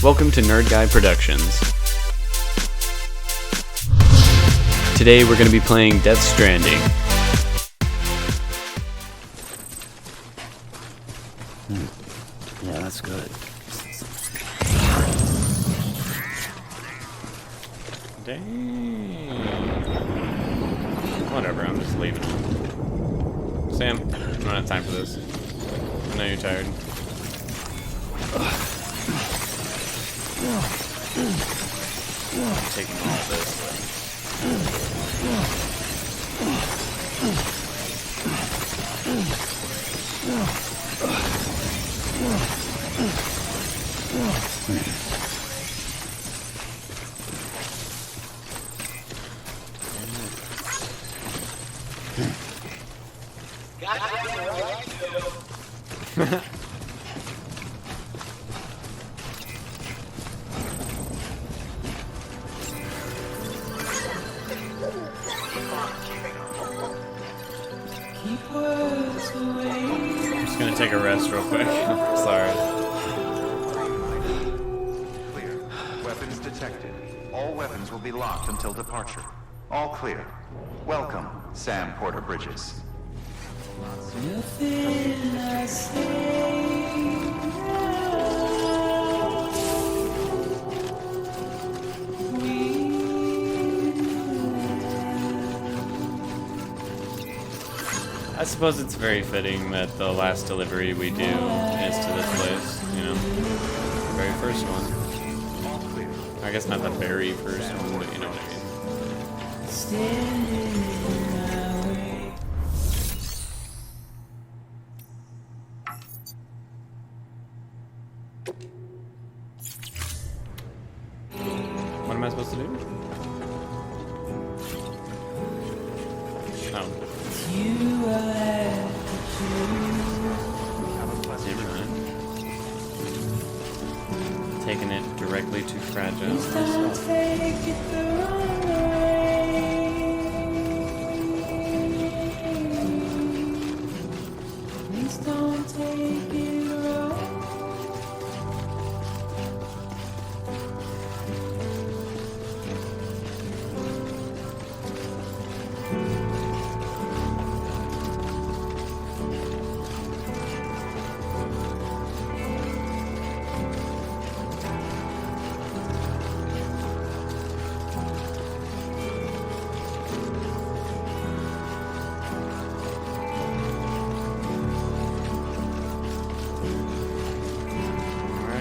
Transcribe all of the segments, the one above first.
Welcome to NerdGuyProductions. Today we're going to be playing Death Stranding. Yeah, that's good. Dang. Whatever, I'm just leaving it. Sam, I don't have time for this. I know you're tired. I'm taking all this. I'm just gonna take a rest real quick. Sorry. Clear. Weapons detected. All weapons will be locked until departure. All clear. Welcome, Sam Porter Bridges. I suppose it's very fitting that the last delivery we do is to this place, you know? The very first one. I guess not the very first one, but you know what I mean. What am I supposed to do? Oh. Never mind. Taking it directly to fragile.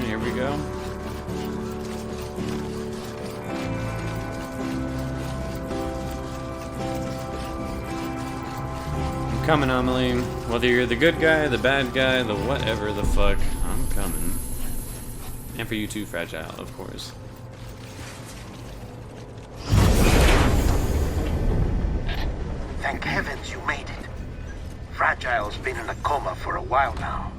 Here we go. I'm coming, Amelie. Whether you're the good guy, the bad guy, the whatever the fuck, I'm coming. And for you too, Fragile, of course. Thank heavens you made it. Fragile's been in a coma for a while now.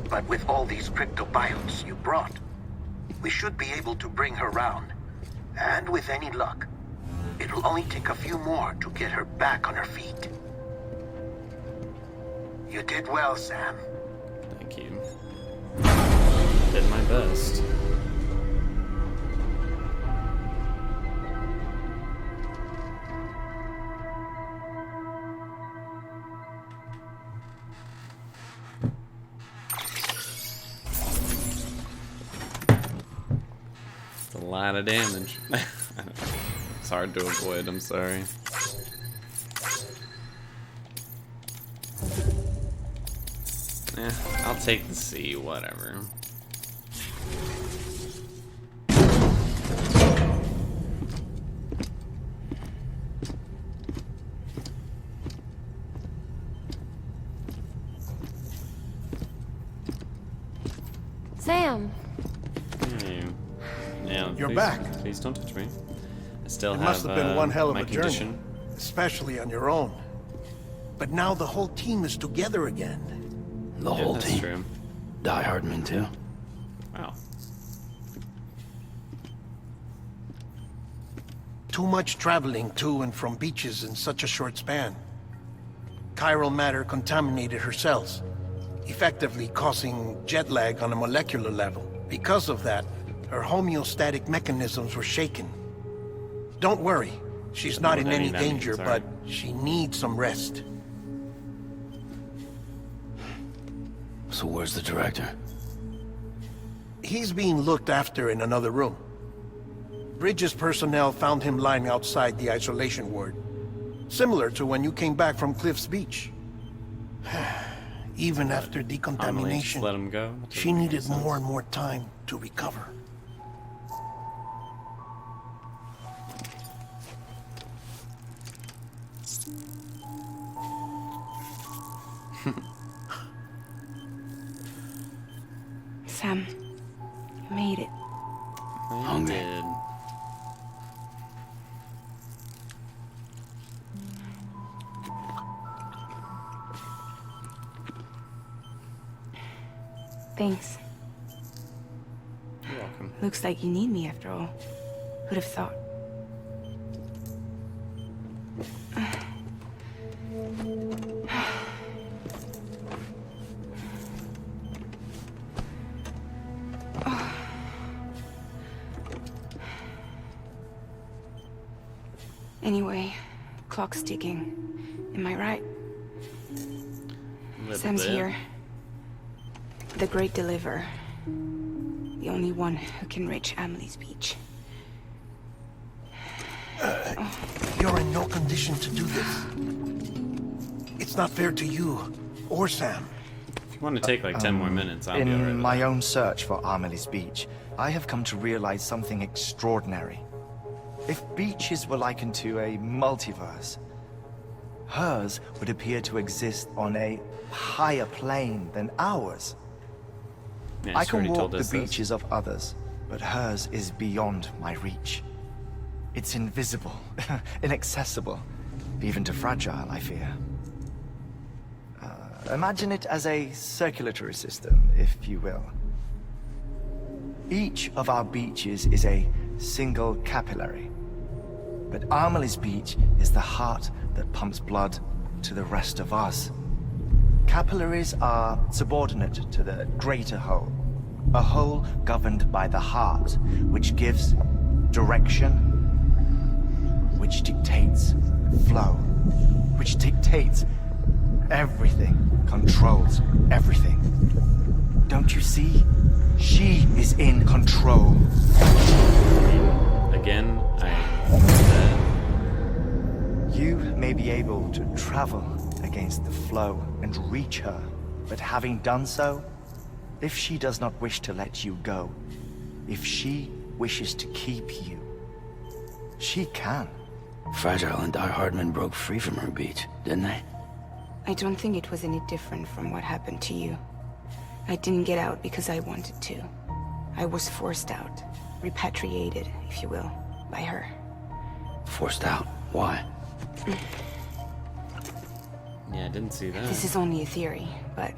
But with all these cryptobiotes you brought, we should be able to bring her round. And with any luck, it'll only take a few more to get her back on her feet. You did well, Sam. Thank you. Did my best. It's a lot of damage. It's hard to avoid, I'm sorry. I'll take the C, whatever. Sam. Hey. Yeah, You're please, back. Please don't touch me. I still It have must have been one hell of my a journey, condition. especially on your own. But now the whole team is together again. The Yeah, whole that's team. true. Die-hardman too. Wow. Too much traveling to and from beaches in such a short span. Chiral matter contaminated her cells, effectively causing jet lag on a molecular level. Because of that, Her homeostatic mechanisms were shaken. Don't worry, she's not in any danger, but she needs some rest. So where's the director? He's being looked after in another room. Bridges personnel found him lying outside the isolation ward. Similar to when you came back from Cliff's Beach. Even after decontamination, Just let him go. she needed more and more time to recover. Sam, you made it. Hungry. Did. Thanks. You're welcome. Looks like you need me after all. Who'd have thought? Anyway, clock's ticking. Am I right? Little Sam's bit. here. The Great Deliverer. The only one who can reach Amelie's Beach. You're in no condition to do this. It's not fair to you or Sam. If you want to take like 10 more minutes, I'll be alright. In my own search for Amelie's Beach, I have come to realize something extraordinary. If beaches were likened to a multiverse, hers would appear to exist on a higher plane than ours. Yeah, I she's can already walk told the us this. beaches of others, but hers is beyond my reach. It's invisible, inaccessible, even to fragile, I fear. Imagine it as a circulatory system, if you will. Each of our beaches is a single capillary. But Amelie's Beach is the heart that pumps blood to the rest of us. Capillaries are subordinate to the greater whole. A whole governed by the heart, which gives direction, which dictates flow, which dictates everything, controls everything. Don't you see? She is in control. Again, You may be able to travel against the flow and reach her, but having done so, if she does not wish to let you go, if she wishes to keep you, she can. Fragile and die-hardman broke free from her beach, didn't they? I don't think it was any different from what happened to you. I didn't get out because I wanted to. I was forced out. Repatriated, if you will, by her. Forced out. Why? yeah, I didn't see that. This is only a theory, but...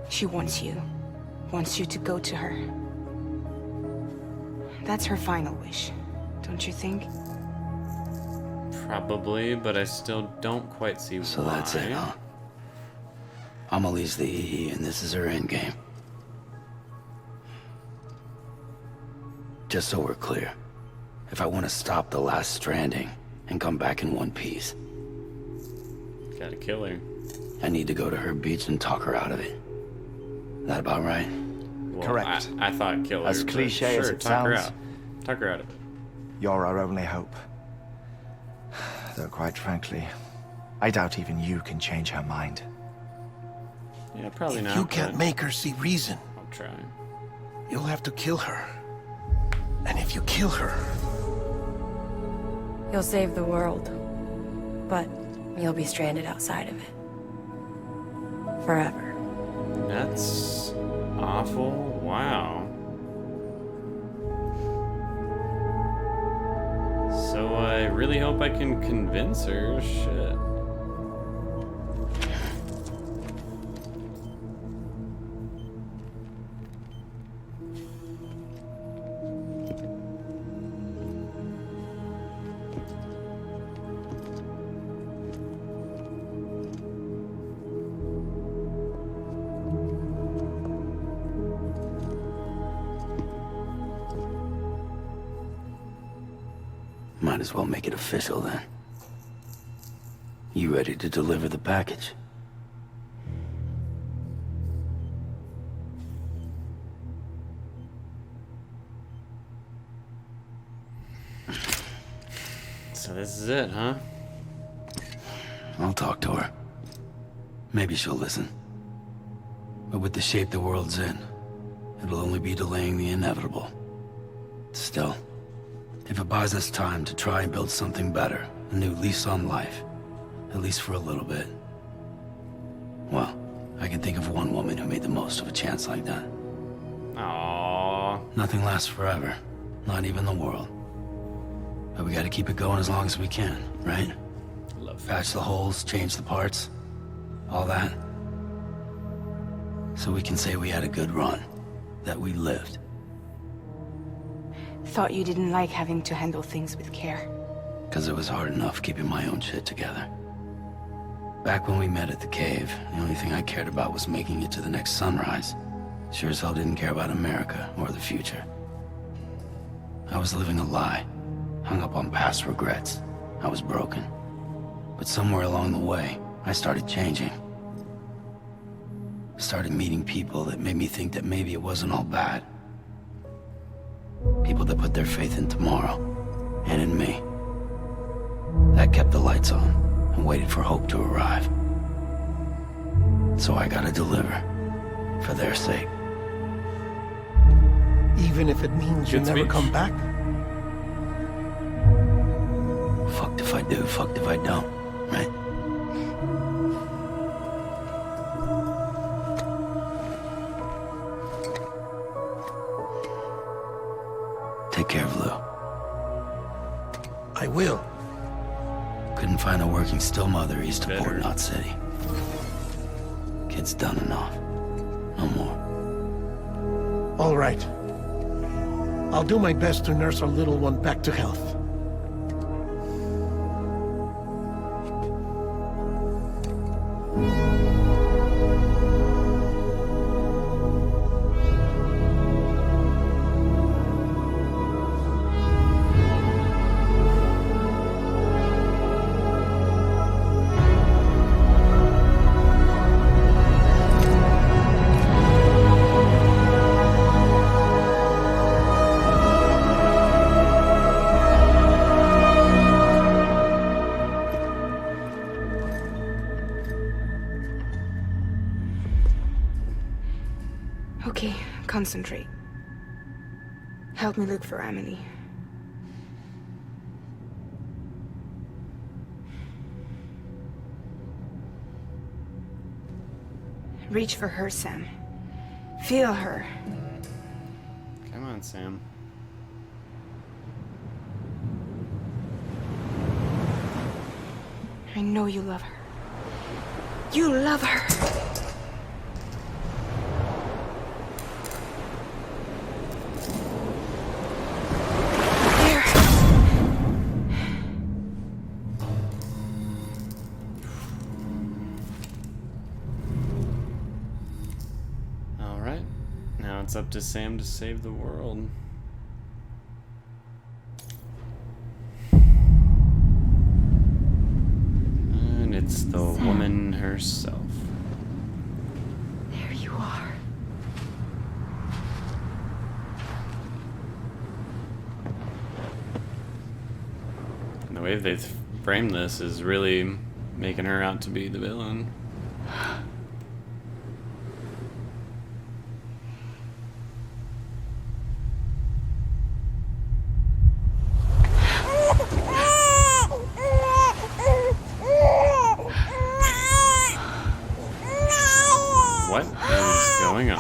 she wants you. Wants you to go to her. That's her final wish, don't you think? Probably, but I still don't quite see So why. that's it, huh? Amelie's the EE, and this is her endgame. Just so we're clear, if I want to stop the last stranding and come back in one piece, Gotta kill her. I need to go to her beach and talk her out of it. That about right? Well, Correct. I thought kill her. As but cliche sure, as it talk her sounds. out. Talk her out of it. You're our only hope. Though quite frankly, I doubt even you can change her mind. Yeah, probably not. You can't but make her see reason. I'll try. You'll have to kill her. And if you kill her, You'll save the world. But you'll be stranded outside of it. Forever. That's awful. Wow. So I really hope I can convince her. Shit. Might as well make it official then. You ready to deliver the package? So this is it, huh? I'll talk to her. Maybe she'll listen. But with the shape the world's in, it'll only be delaying the inevitable. Still, if it buys us time to try and build something better, a new lease on life, at least for a little bit, well, I can think of one woman who made the most of a chance like that. Aww. Nothing lasts forever, not even the world. But we gotta keep it going as long as we can, right? Love that. Patch the holes, change the parts, all that. So we can say we had a good run, that we lived. Thought you didn't like having to handle things with care. 'Cause it was hard enough keeping my own shit together. Back when we met at the cave, the only thing I cared about was making it to the next sunrise. Sure as hell didn't care about America or the future. I was living a lie, hung up on past regrets. I was broken. But somewhere along the way, I started changing. Started meeting people that made me think that maybe it wasn't all bad. People that put their faith in tomorrow, and in me. That kept the lights on, and waited for hope to arrive. So I gotta deliver, for their sake. Even if it means you Good never speech. come back? Fucked if I do, fucked if I don't, right? Take care of Lou. I will. Couldn't find a working still mother east of Better. Port Knot City. Kid's done enough. No more. All right. I'll do my best to nurse our little one back to health. Okay, concentrate. Help me look for Emily. Reach for her, Sam. Feel her. Come on, Sam. I know you love her. You love her! There! Alright. Now it's up to Sam to save the world. And it's the woman herself. There you are. And the way they've framed this is really making her out to be the villain. What is going on?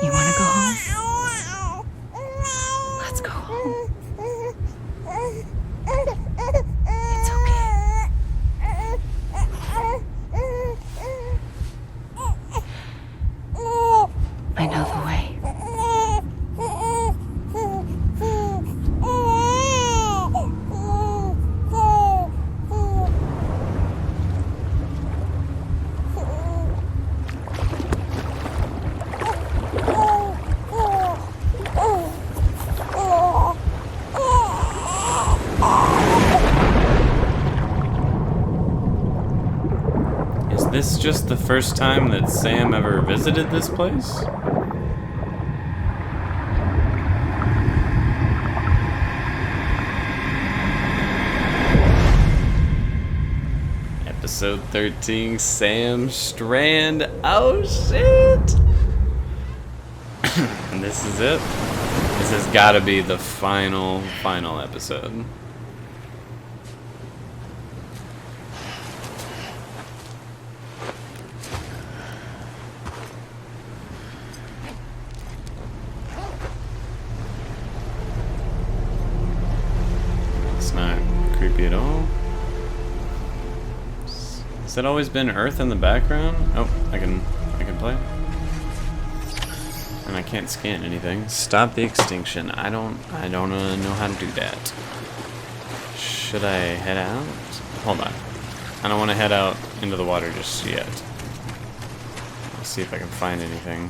You wanna go home? Let's go home. this just the first time that Sam ever visited this place? Episode 13, Sam Strand. Oh shit! And this is it. This has gotta be the final episode. It's not creepy at all. Has it always been Earth in the background? Oh, I can play. And I can't scan anything. Stop the extinction. I don't know how to do that. Should I head out? Hold on. I don't want to head out into the water just yet. I'll see if I can find anything.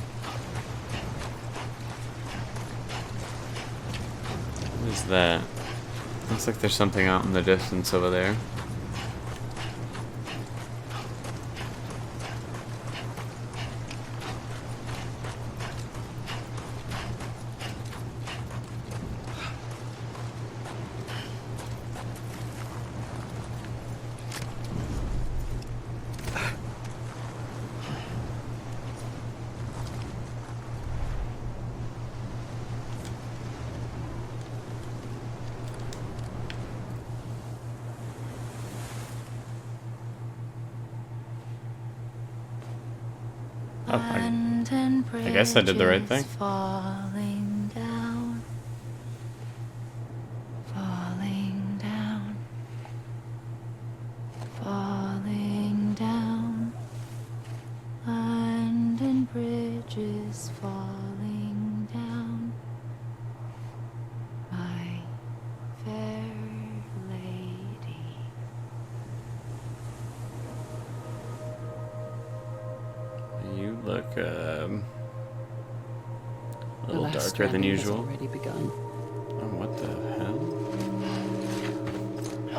What is that? Looks like there's something out in the distance over there. Oh, I guess I did the right thing. Falling down, falling down, falling down. London Bridge is falling down. My fair lady. You look a little darker than usual. Already begun. Oh, what the hell?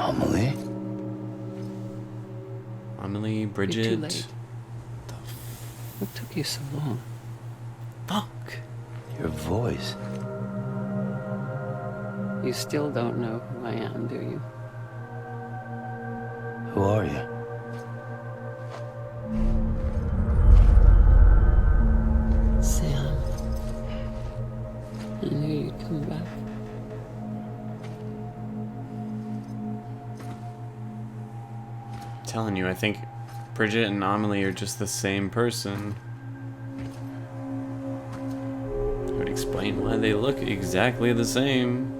Amelie? Amelie, Bridget. You're too late. What took you so long? Fuck. Your voice. You still don't know who I am, do you? Who are you? Sam. I knew you'd come back. I'm telling you, I think Bridget and Amelie are just the same person. It would explain why they look exactly the same.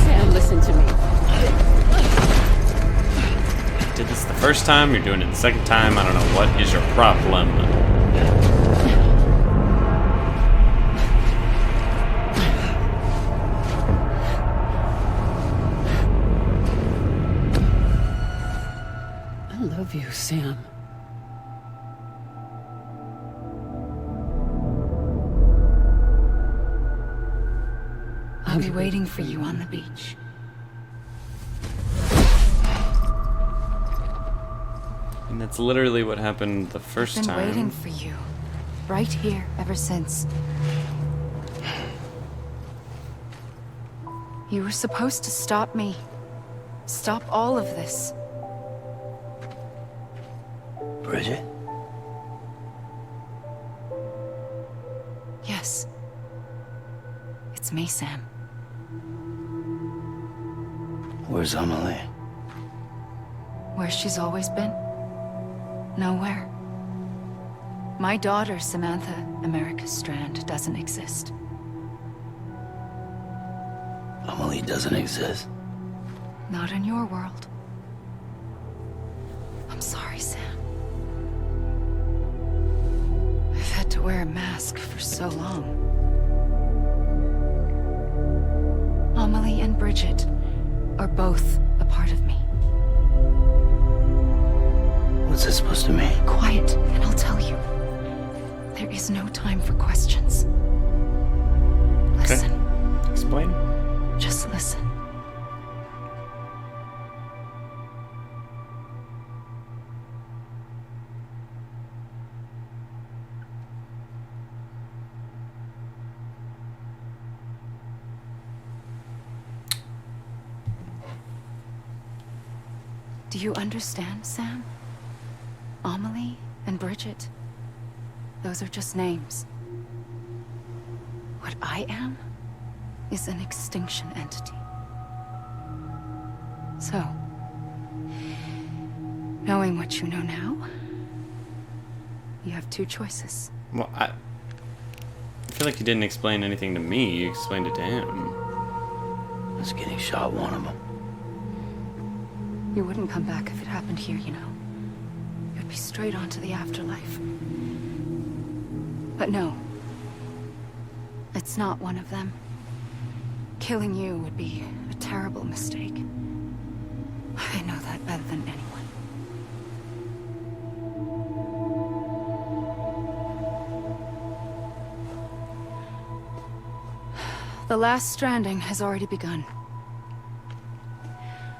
Sam, listen to me. Did this the first time, you're doing it the second time, I don't know, what is your problem? I love you, Sam. I'll be waiting for you on the beach. And that's literally what happened the first I've been time. waiting for you, right here, ever since. You were supposed to stop me. Stop all of this. Bridget? Yes. It's me, Sam. Where's Amelie? Where she's always been. Nowhere. My daughter, Samantha America Strand, doesn't exist. Amelie doesn't exist. Not in your world. I'm sorry, Sam. I've had to wear a mask for so long. Amelie and Bridget are both a part of me. What's this supposed to mean? Quiet, and I'll tell you. There is no time for questions. Listen. Okay. Explain. Just listen. Do you understand, Sam? Amelie and Bridget. Those are just names. What I am is an extinction entity. So, knowing what you know now, you have two choices. Well, I feel like you didn't explain anything to me. You explained it to him. Was getting shot one of them? You wouldn't come back if it happened here, you know. You'd be straight on to the afterlife. But no. It's not one of them. Killing you would be a terrible mistake. I know that better than anyone. The last stranding has already begun.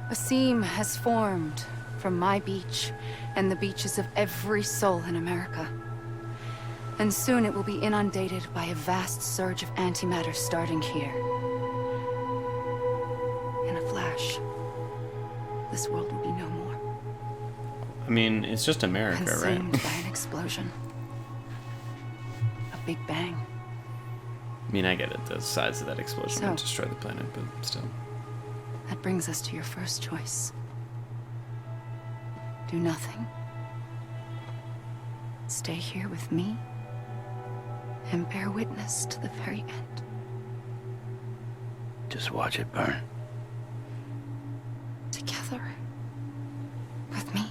A seam has formed from my beach and the beaches of every soul in America. And soon it will be inundated by a vast surge of antimatter starting here. In a flash, this world will be no more. I mean, it's just America, right? Consumed by an explosion. A big bang. I mean, I get it. The size of that explosion So- would destroy the planet, but still. That brings us to your first choice. Do nothing. Stay here with me and bear witness to the very end. Just watch it burn. Together. With me.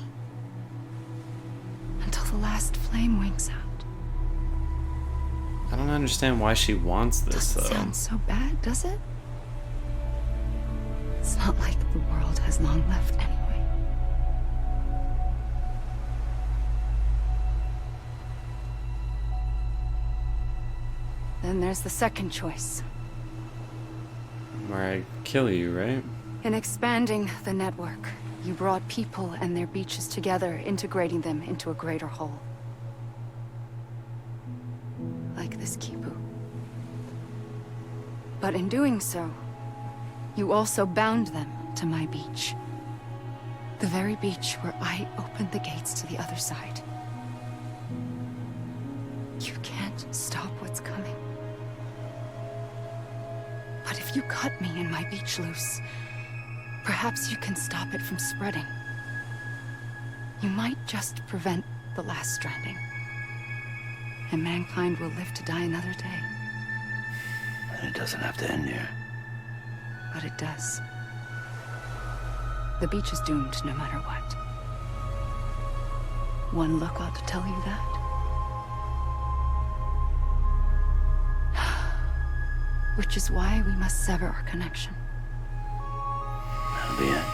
Until the last flame winks out. I don't understand why she wants this, Doesn't though. sound so bad, does it? It's not like the world has long left anyway. Then there's the second choice. Where I kill you, right? In expanding the network, you brought people and their beaches together, integrating them into a greater whole. Like this Kipu. But in doing so, you also bound them to my beach. The very beach where I opened the gates to the other side. You can't stop what's coming. But if you cut me and my beach loose, perhaps you can stop it from spreading. You might just prevent the last stranding. And mankind will live to die another day. And it doesn't have to end here. But it does. The beach is doomed no matter what. One look ought to tell you that. Which is why we must sever our connection. That'll be it.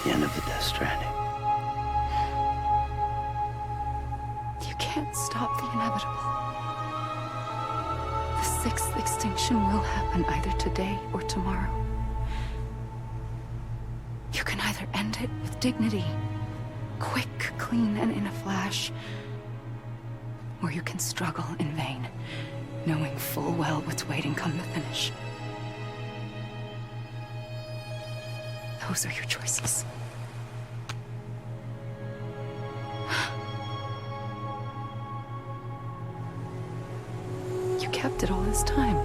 The end of the Death Stranding. You can't stop the inevitable. The sixth extinction will happen either today or tomorrow. You can either end it with dignity, quick, clean, and in a flash, or you can struggle in vain, knowing full well what's waiting come the finish. Those are your choices. You kept it all this time.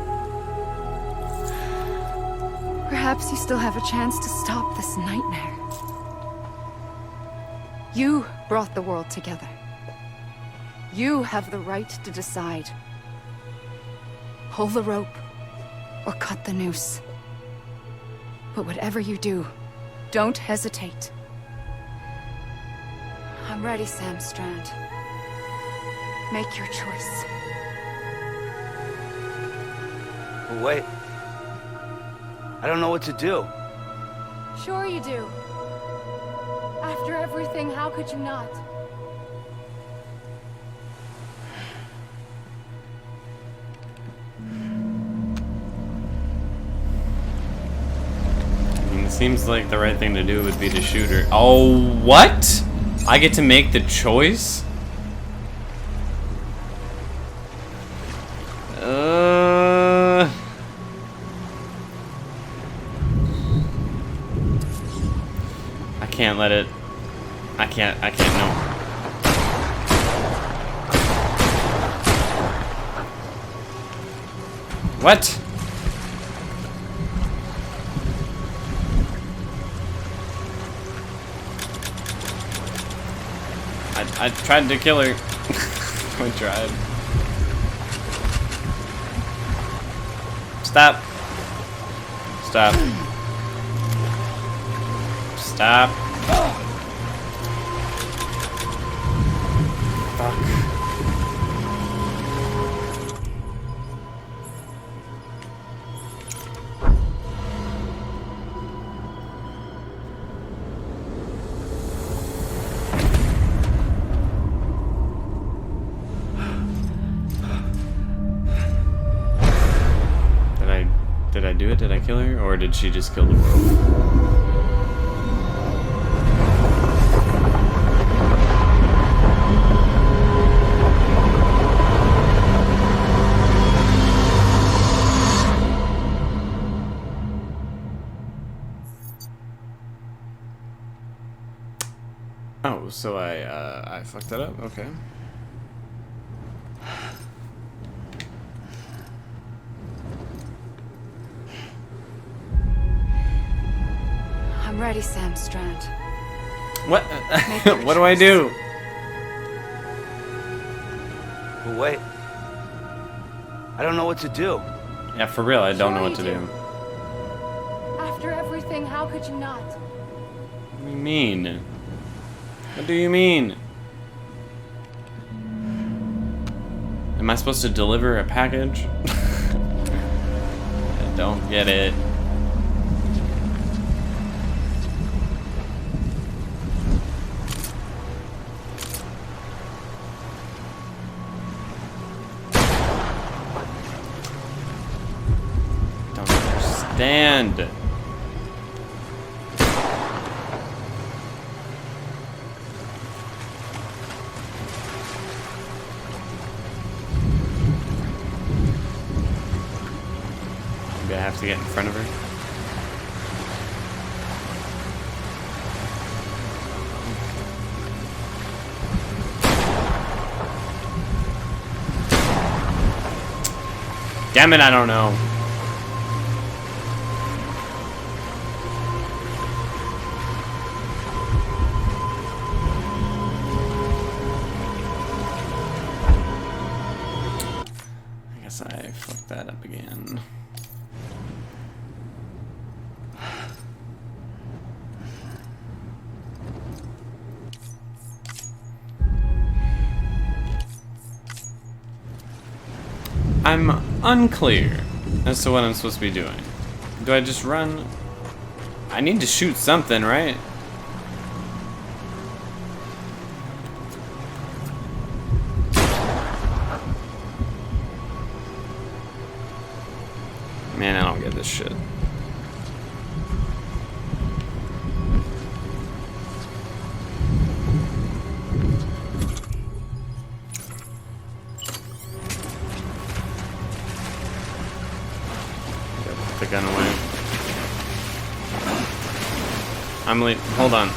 Perhaps you still have a chance to stop this nightmare. You brought the world together. You have the right to decide. Pull the rope or cut the noose. But whatever you do, don't hesitate. I'm ready, Sam Strand. Make your choice. But wait. I don't know what to do. Sure you do. After everything, how could you not? seems like the right thing to do would be to shoot her. Oh, what? I get to make the choice? I can't let it. I can't, no. What? I tried to kill her. I tried. Stop. Stop. Stop. Fuck. Did I do it? Did I kill her? Or did she just kill the world? Oh, so I fucked that up? Okay. I'm ready, Sam Strand. What? What do I do? Wait. I don't know what to do. Yeah, for real, I don't know what to Sure do. you After everything, how could you not? What do you mean? What do you mean? Am I supposed to deliver a package? I don't get it. Don't understand. Maybe I have to get in front of her. Damn it, I don't know. I guess I fucked that up again. I'm unclear as to what I'm supposed to be doing. Do I just run? I need to shoot something, right? Man, I don't get this shit. Put the gun away. I'm late. Hold on.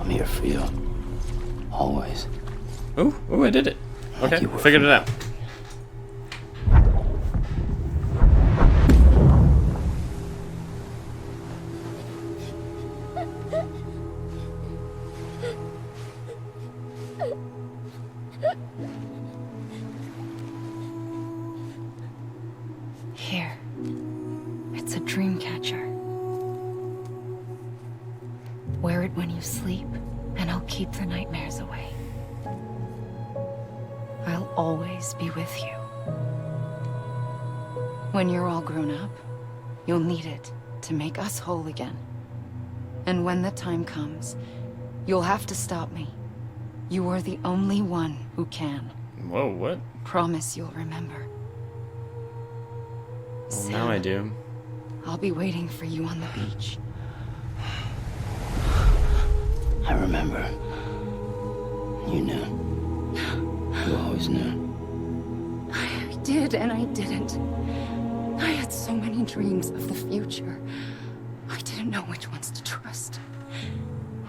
I'm here for you. Always. Ooh, I did it. Okay, you were figured it out. Here. It's a dream catcher. Wear it when you sleep, and I'll keep the nightmares away. I'll always be with you. When you're all grown up, you'll need it to make us whole again. And when the time comes, you'll have to stop me. You are the only one who can. Whoa, what? Promise you'll remember. Well, now I do. I'll be waiting for you on the beach. I remember. You knew. You always knew. I did and I didn't. I had so many dreams of the future. I didn't know which ones to trust.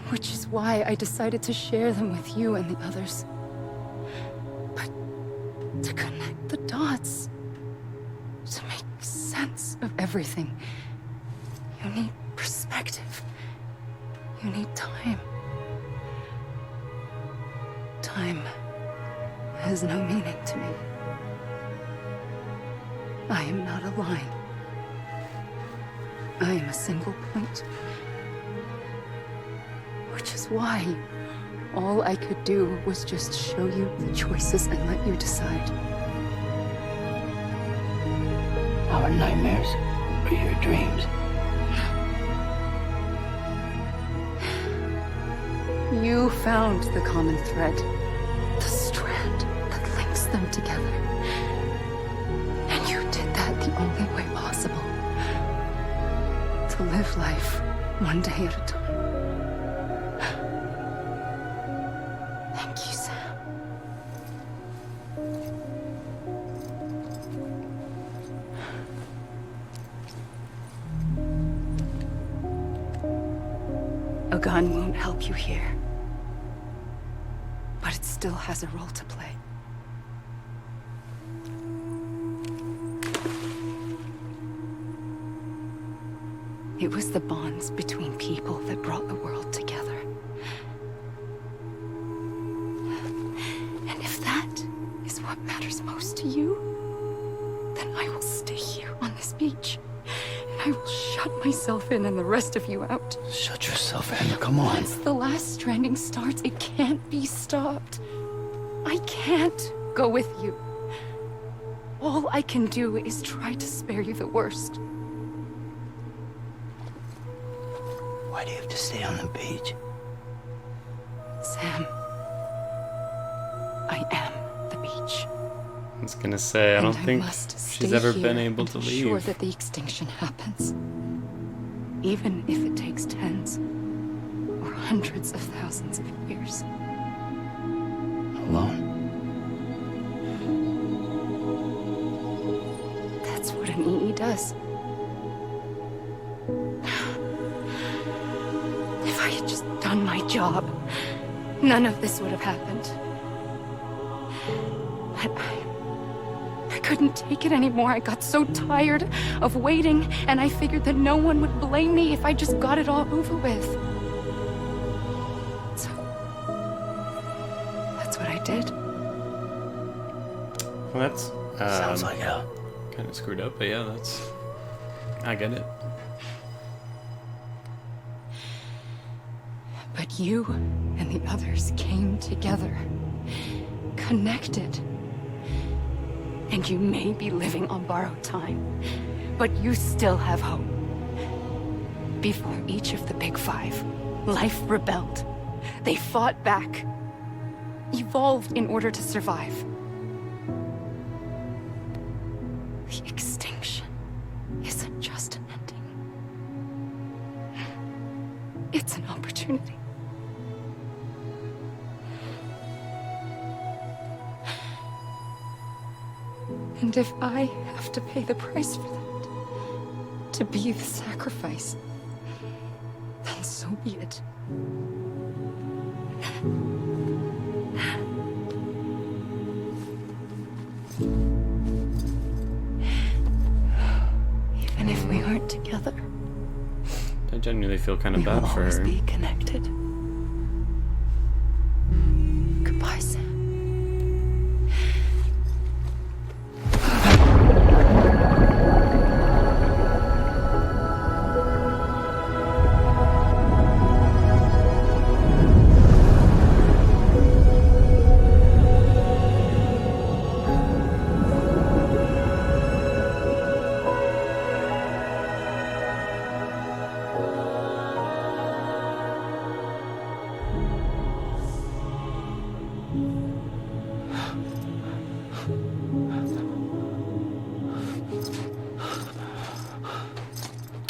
Which is why I decided to share them with you and the others. But to connect the dots, to make sense of everything, you need perspective. You need time. Time has no meaning to me. I am not a line. I am a single point. Which is why all I could do was just show you the choices and let you decide. Our nightmares or your dreams? You found the common thread, the strand that links them together. And you did that the only way possible. To live life one day at a time. Thank you, Sam. A gun won't help you here. But it still has a role to play. It was the bonds between people that brought the world together. And if that is what matters most to you, then I will stay here on this beach. And I will shut myself in and the rest of you out. Shut yourself in, come on. Once the last stranding starts, it can't be stopped. I can't go with you. All I can do is try to spare you the worst. Why do you have to stay on the beach? Sam, I am the beach. I was gonna say, I don't think must she's stay ever here been able to and leave. ensure that the extinction happens. Even if it takes tens or hundreds of thousands of years. Alone? That's what an EE does. If I had just done my job, none of this would have happened. But I couldn't take it anymore. I got so tired of waiting, and I figured that no one would blame me if I just got it all over with. So, that's what I did. Well, that's Sounds like hell. kind of screwed up, but yeah, I get it. But you and the others came together, connected. And you may be living on borrowed time, but you still have hope. Before each of the Big Five, life rebelled. They fought back, evolved in order to survive. The extinction isn't just an ending. It's an opportunity. And if I have to pay the price for that, to be the sacrifice, then so be it. Even if we aren't together, I genuinely feel kind of we will bad for always her. be connected. Goodbye, Sam.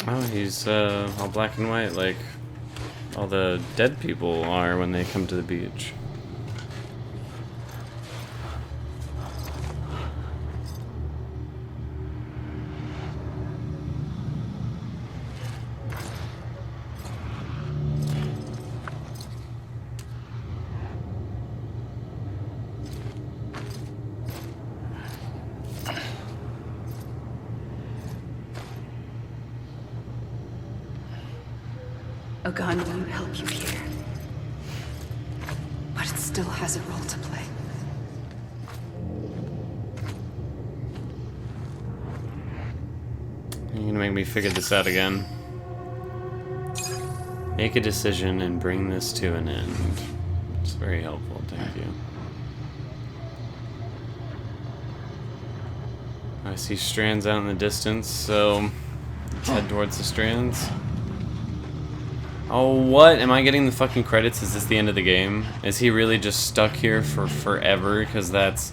Oh, he's all black and white like all the dead people are when they come to the beach. A gun won't help you here. But it still has a role to play. You're gonna make me figure this out again. Make a decision and bring this to an end. It's very helpful, thank you. I see strands out in the distance, so let's head towards the strands. Oh, what? Am I getting the fucking credits? Is this the end of the game? Is he really just stuck here for forever? Because that's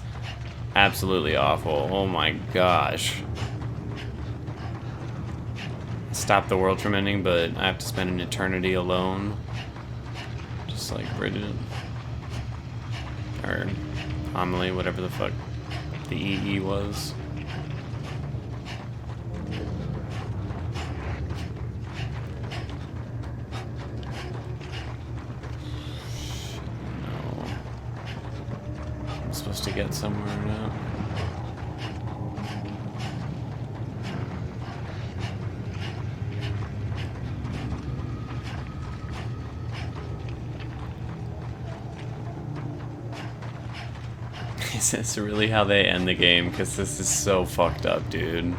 absolutely awful. Oh my gosh. Stop the world from ending, but I have to spend an eternity alone. Just like Bridget. Or Amelie, whatever the fuck the EE was. To get somewhere now. Is this really how they end the game? Because this is so fucked up, dude.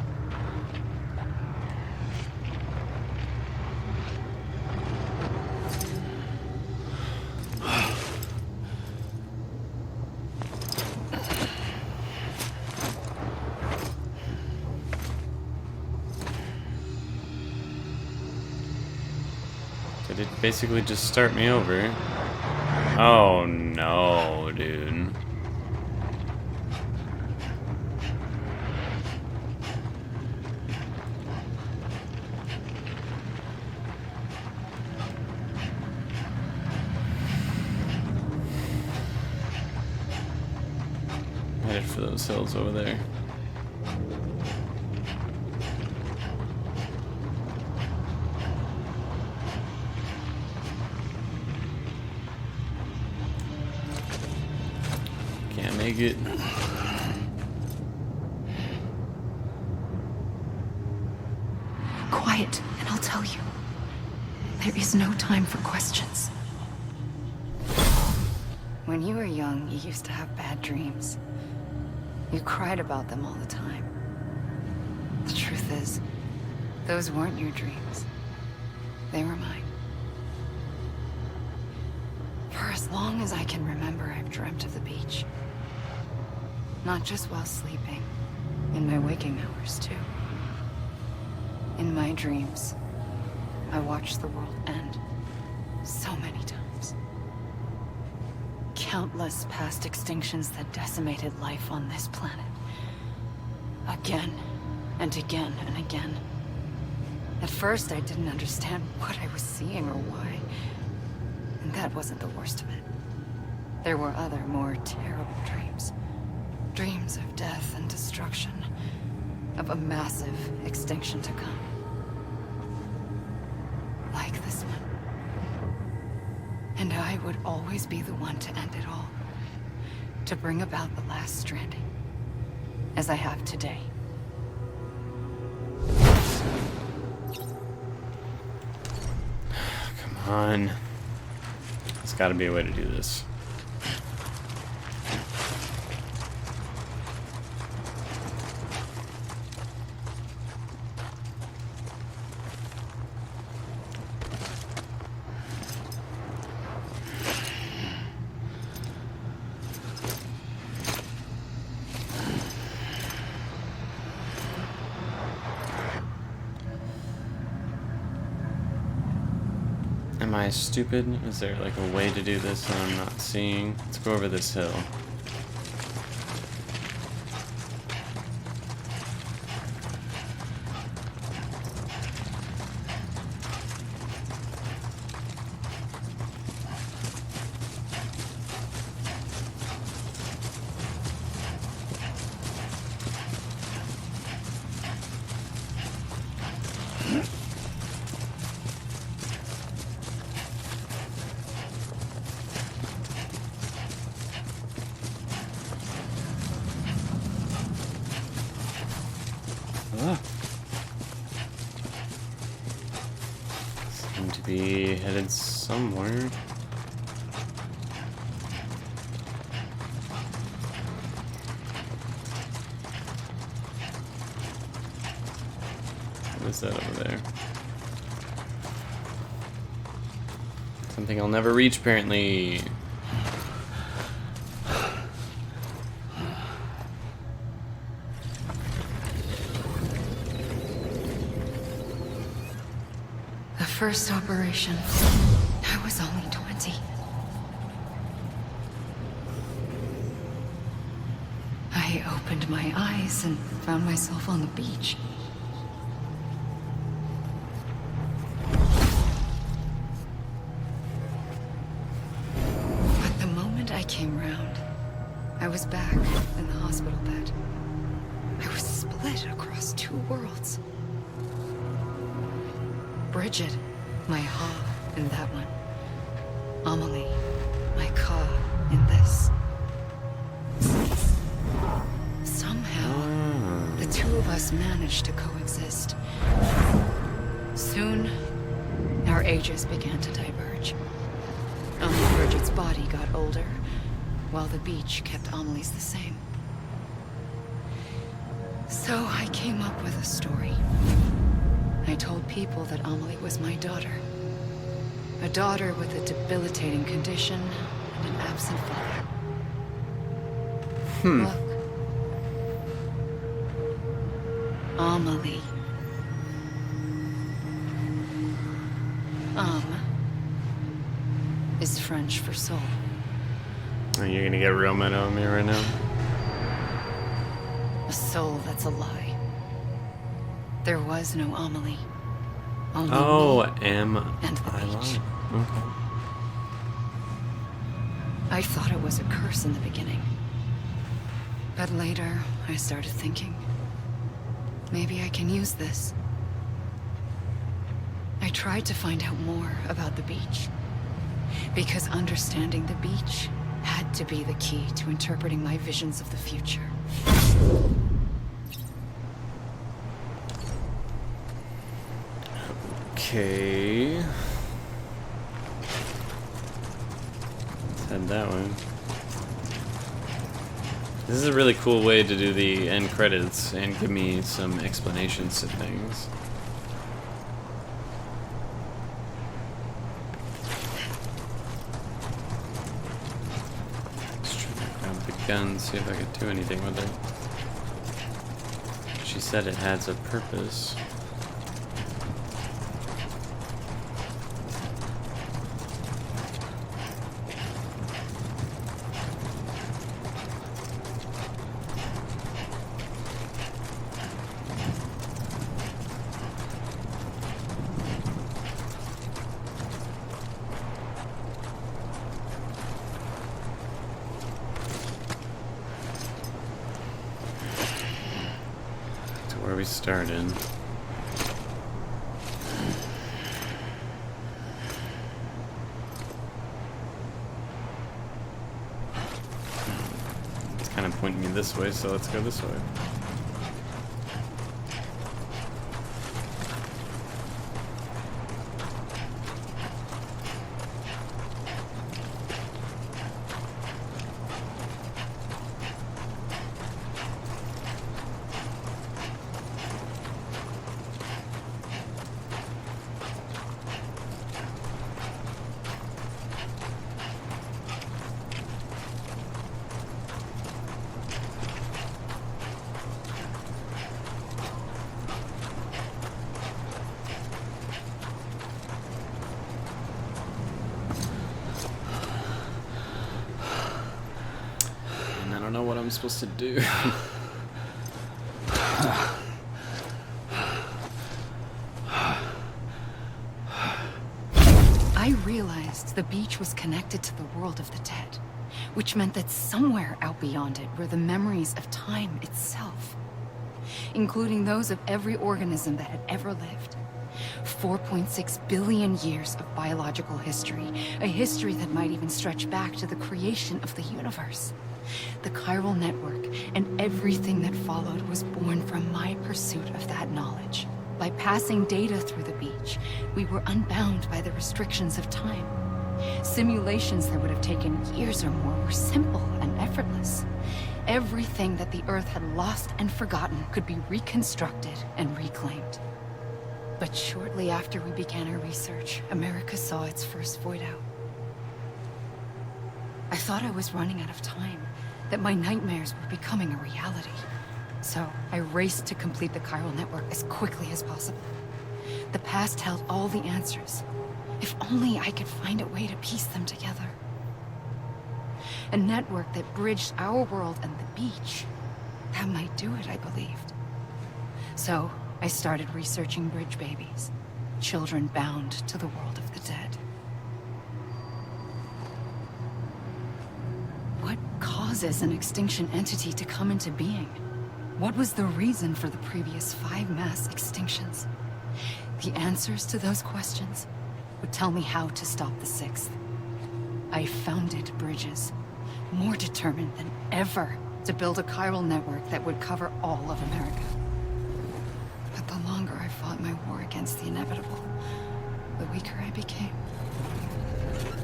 Did it basically just start me over? Oh no, dude. Headed for those hills over there. Make it. Quiet, and I'll tell you. There is no time for questions. When you were young, you used to have bad dreams. You cried about them all the time. The truth is, those weren't your dreams. They were mine. For as long as I can remember, I've dreamt of the beach. Not just while sleeping, in my waking hours too. In my dreams, I watched the world end so many times. Countless past extinctions that decimated life on this planet. Again, and again, and again. At first, I didn't understand what I was seeing or why. And that wasn't the worst of it. There were other, more terrible dreams. Dreams of death and destruction. Of a massive extinction to come. Like this one. And I would always be the one to end it all. To bring about the last stranding. As I have today. Come on. There's gotta be a way to do this. Am I stupid? Is there like a way to do this that I'm not seeing? Let's go over this hill. Seem to be headed somewhere. What is that over there? Something I'll never reach, apparently. The first operation, I was only 20. I opened my eyes and found myself on the beach. But the moment I came round, I was back in the hospital bed. I was split across two worlds. Bridget, my Ha in that one. Amelie, my Ka in this. Somehow, the two of us managed to coexist. Soon, our ages began to diverge. Only Bridget's body got older, while the beach kept Amelie's the same. So I came up with a story. I told people that Amelie was my daughter. A daughter with a debilitating condition and an absent father. Look. Amelie. Is French for soul. Are you gonna get real meta on me right now? A soul that's a lie. There was no Amelie. Only me am and the I beach. lying? Okay. I thought it was a curse in the beginning. But later, I started thinking, maybe I can use this. I tried to find out more about the beach. Because understanding the beach had to be the key to interpreting my visions of the future. Okay. Let's head that way. This is a really cool way to do the end credits and give me some explanations to things. Just trying to grab the gun, see if I could do anything with it. She said it has a purpose. Where we started. It's kind of pointing me this way, so let's go this way. I don't know what I'm supposed to do. I realized the beach was connected to the world of the dead, which meant that somewhere out beyond it were the memories of time itself, including those of every organism that had ever lived. 4.6 billion years of biological history, a history that might even stretch back to the creation of the universe. The chiral network and everything that followed was born from my pursuit of that knowledge. By passing data through the beach, we were unbound by the restrictions of time. Simulations that would have taken years or more were simple and effortless. Everything that the Earth had lost and forgotten could be reconstructed and reclaimed. But shortly after we began our research, America saw its first void out. I thought I was running out of time, that my nightmares were becoming a reality. So I raced to complete the chiral network as quickly as possible. The past held all the answers. If only I could find a way to piece them together. A network that bridged our world and the beach. That might do it, I believed. So I started researching bridge babies, children bound to the world of the dead. What causes an extinction entity to come into being? What was the reason for the previous 5 mass extinctions? The answers to those questions would tell me how to stop the 6th. I founded bridges, more determined than ever to build a chiral network that would cover all of America. But the longer I fought my war against the inevitable, the weaker I became.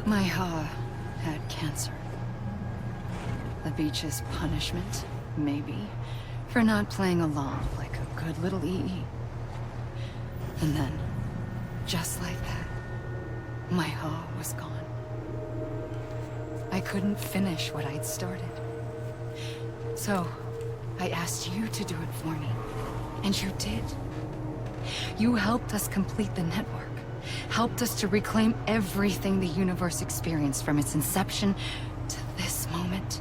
My Ha had cancer. The beach's punishment, maybe, for not playing along like a good little EE. And then, just like that, my Ha was gone. I couldn't finish what I'd started. So, I asked you to do it for me. And you did. You helped us complete the network. Helped us to reclaim everything the universe experienced from its inception to this moment.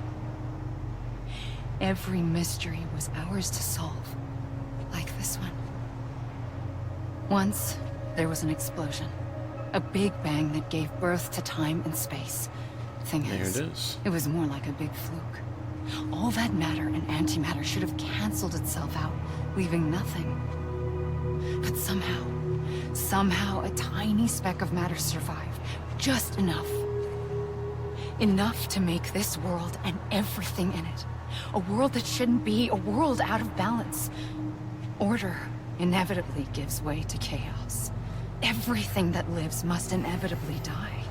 Every mystery was ours to solve. Like this one. Once, there was an explosion. A big bang that gave birth to time and space. Thing is, there it is. It was more like a big fluke. All that matter and antimatter should have canceled itself out, leaving nothing. But somehow a tiny speck of matter survived. Just enough. Enough to make this world and everything in it. A world that shouldn't be, a world out of balance. Order inevitably gives way to chaos. Everything that lives must inevitably die.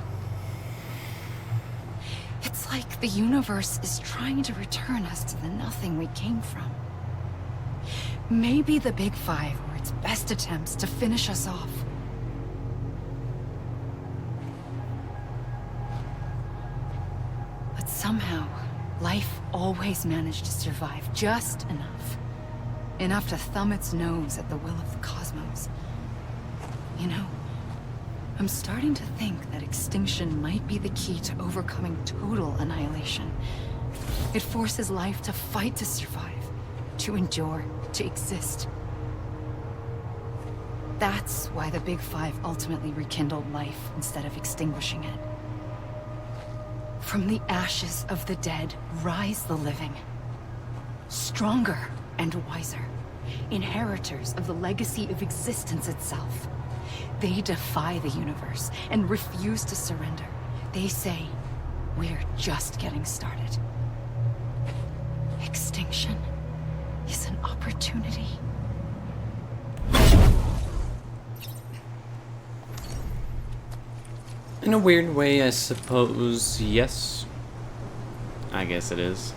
It's like the universe is trying to return us to the nothing we came from. Maybe the Big Five were its best attempts to finish us off. But somehow, life always managed to survive just enough. Enough to thumb its nose at the will of the cosmos. You know, I'm starting to think that extinction might be the key to overcoming total annihilation. It forces life to fight to survive, to endure, to exist. That's why the Big Five ultimately rekindled life instead of extinguishing it. From the ashes of the dead rise the living. Stronger and wiser. Inheritors of the legacy of existence itself. They defy the universe and refuse to surrender. They say, we're just getting started. Extinction is an opportunity. In a weird way, I suppose, yes. I guess it is.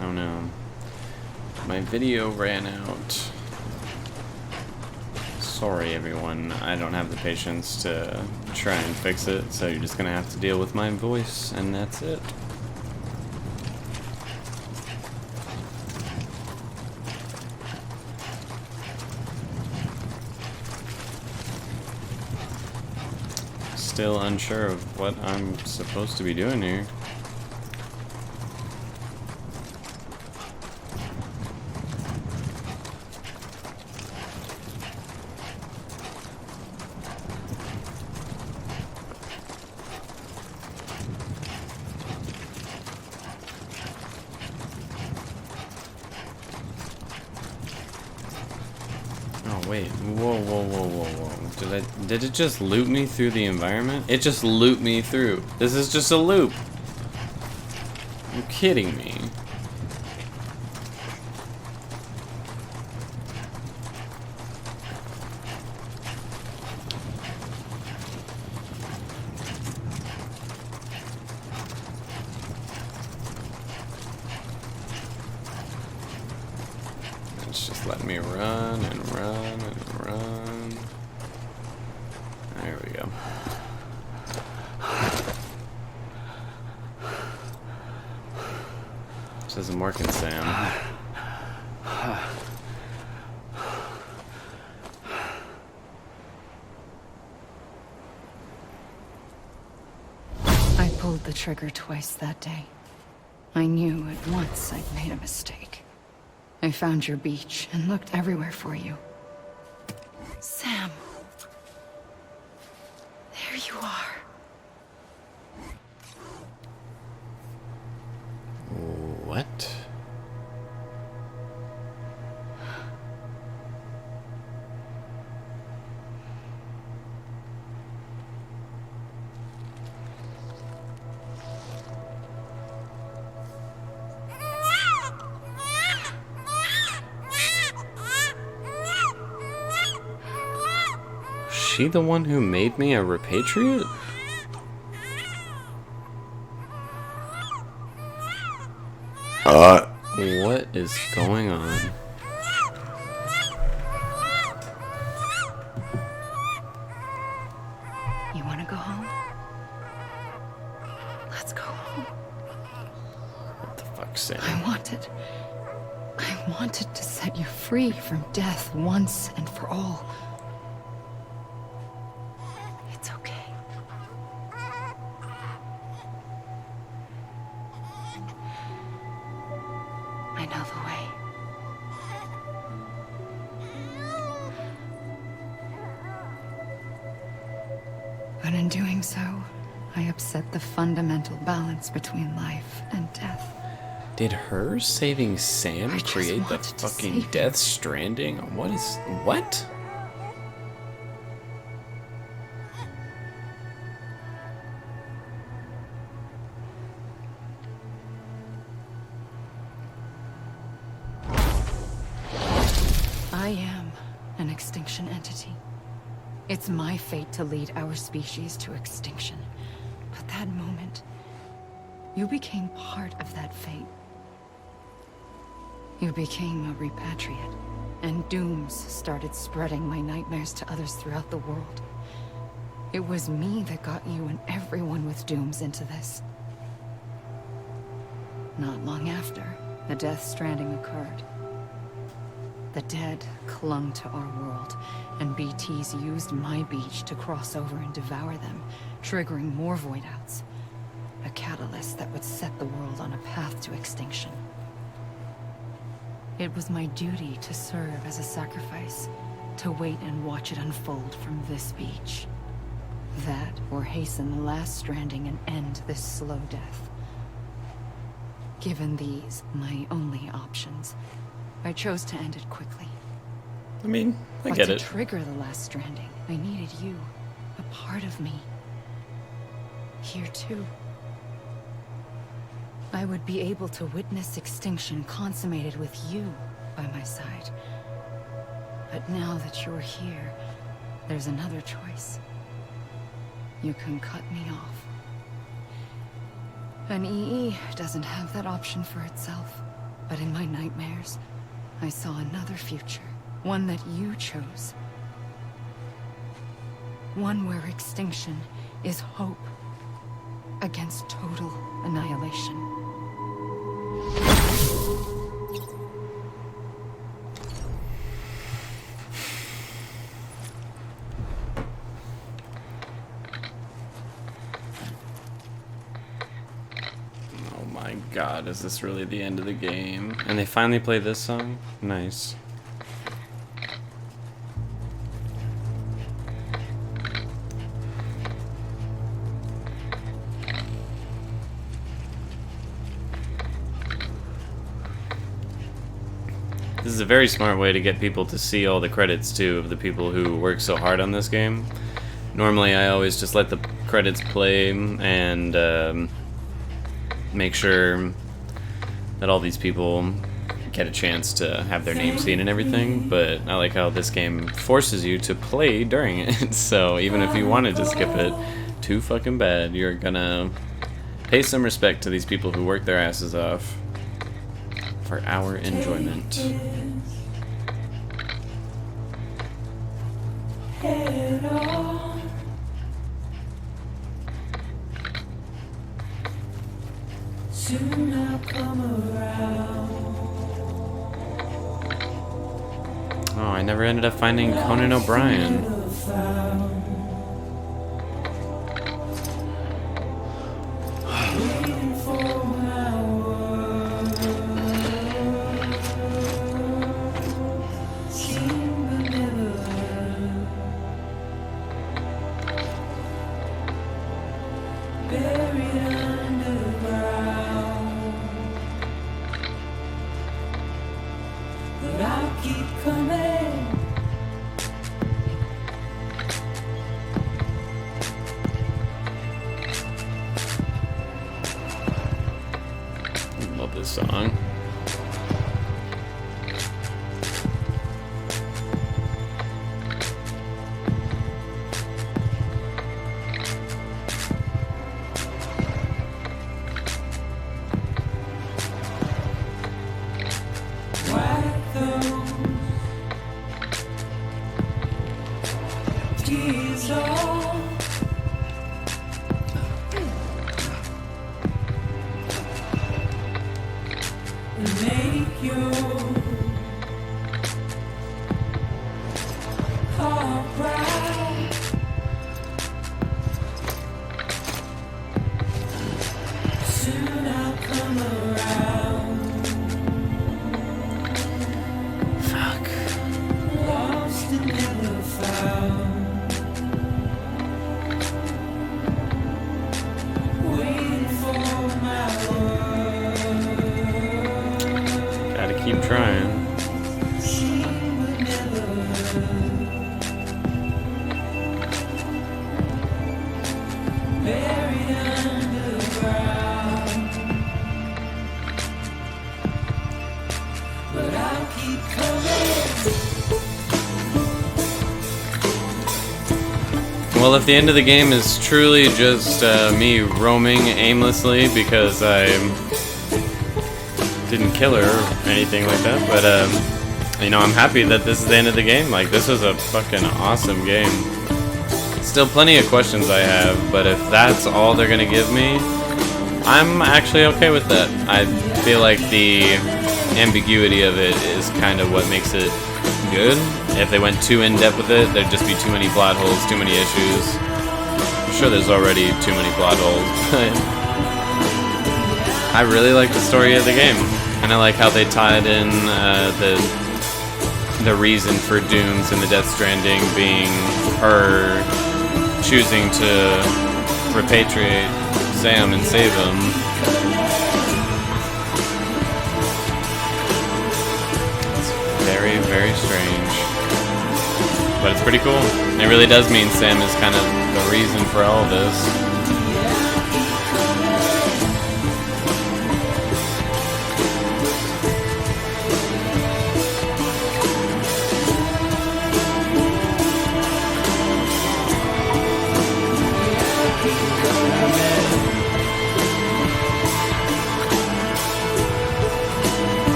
Oh no. My video ran out. Sorry everyone, I don't have the patience to try and fix it, so you're just gonna have to deal with my voice, and that's it. Still unsure of what I'm supposed to be doing here. Oh wait, whoa. Did it just loop me through the environment? It just looped me through. This is just a loop. You're kidding me. It's just letting me run and run and run. There we go. This isn't working, Sam. I pulled the trigger twice that day. I knew at once I'd made a mistake. I found your beach and looked everywhere for you. Sam. There you are. What? She the one who made me a repatriate? What is going on? You want to go home? Let's go home. What the fuck, Sam? I wanted to set you free from death once and for all. It's okay. I know the way. But in doing so, I upset the fundamental balance between life and death. Did her saving Sam I just create the wanted to fucking save Death Stranding? What? I am an extinction entity. It's my fate to lead our species to extinction. But that moment, you became part of that fate. You became a repatriate, and dooms started spreading my nightmares to others throughout the world. It was me that got you and everyone with dooms into this. Not long after, the Death Stranding occurred. The dead clung to our world, and BTs used my beach to cross over and devour them, triggering more void outs. A catalyst that would set the world on a path to extinction. It was my duty to serve as a sacrifice, to wait and watch it unfold from this beach. That, or hasten the last stranding and end this slow death. Given these, my only options, I chose to end it quickly. I mean, I But get to it. trigger the last stranding, I needed you, a part of me. Here too. I would be able to witness extinction consummated with you by my side. But now that you're here, there's another choice. You can cut me off. An EE doesn't have that option for itself. But in my nightmares, I saw another future. One that you chose. One where extinction is hope against total annihilation. Oh my god, is this really the end of the game? And they finally play this song? Nice. This is a very smart way to get people to see all the credits too of the people who work so hard on this game. Normally I always just let the credits play and make sure that all these people get a chance to have their name seen and everything, but I like how this game forces you to play during it. So even if you wanted to skip it, too fucking bad, you're gonna pay some respect to these people who work their asses off for our enjoyment. Soon I'll come around. Oh, I never ended up finding Conan O'Brien. Love this song. Keep trying. Well, if the end of the game is truly just me roaming aimlessly because I didn't kill her or anything like that, but you know, I'm happy that this is the end of the game. Like, this was a fucking awesome game. Still plenty of questions I have, but if that's all they're gonna give me, I'm actually okay with that. I feel like the ambiguity of it is kind of what makes it good. If they went too in-depth with it, there'd just be too many plot holes, too many issues. I'm sure there's already too many plot holes, but I really like the story of the game, and I like how they tied in the reason for Dooms and the Death Stranding being her choosing to repatriate Sam and save him. It's very, very strange, but it's pretty cool. It really does mean Sam is kind of the reason for all of this.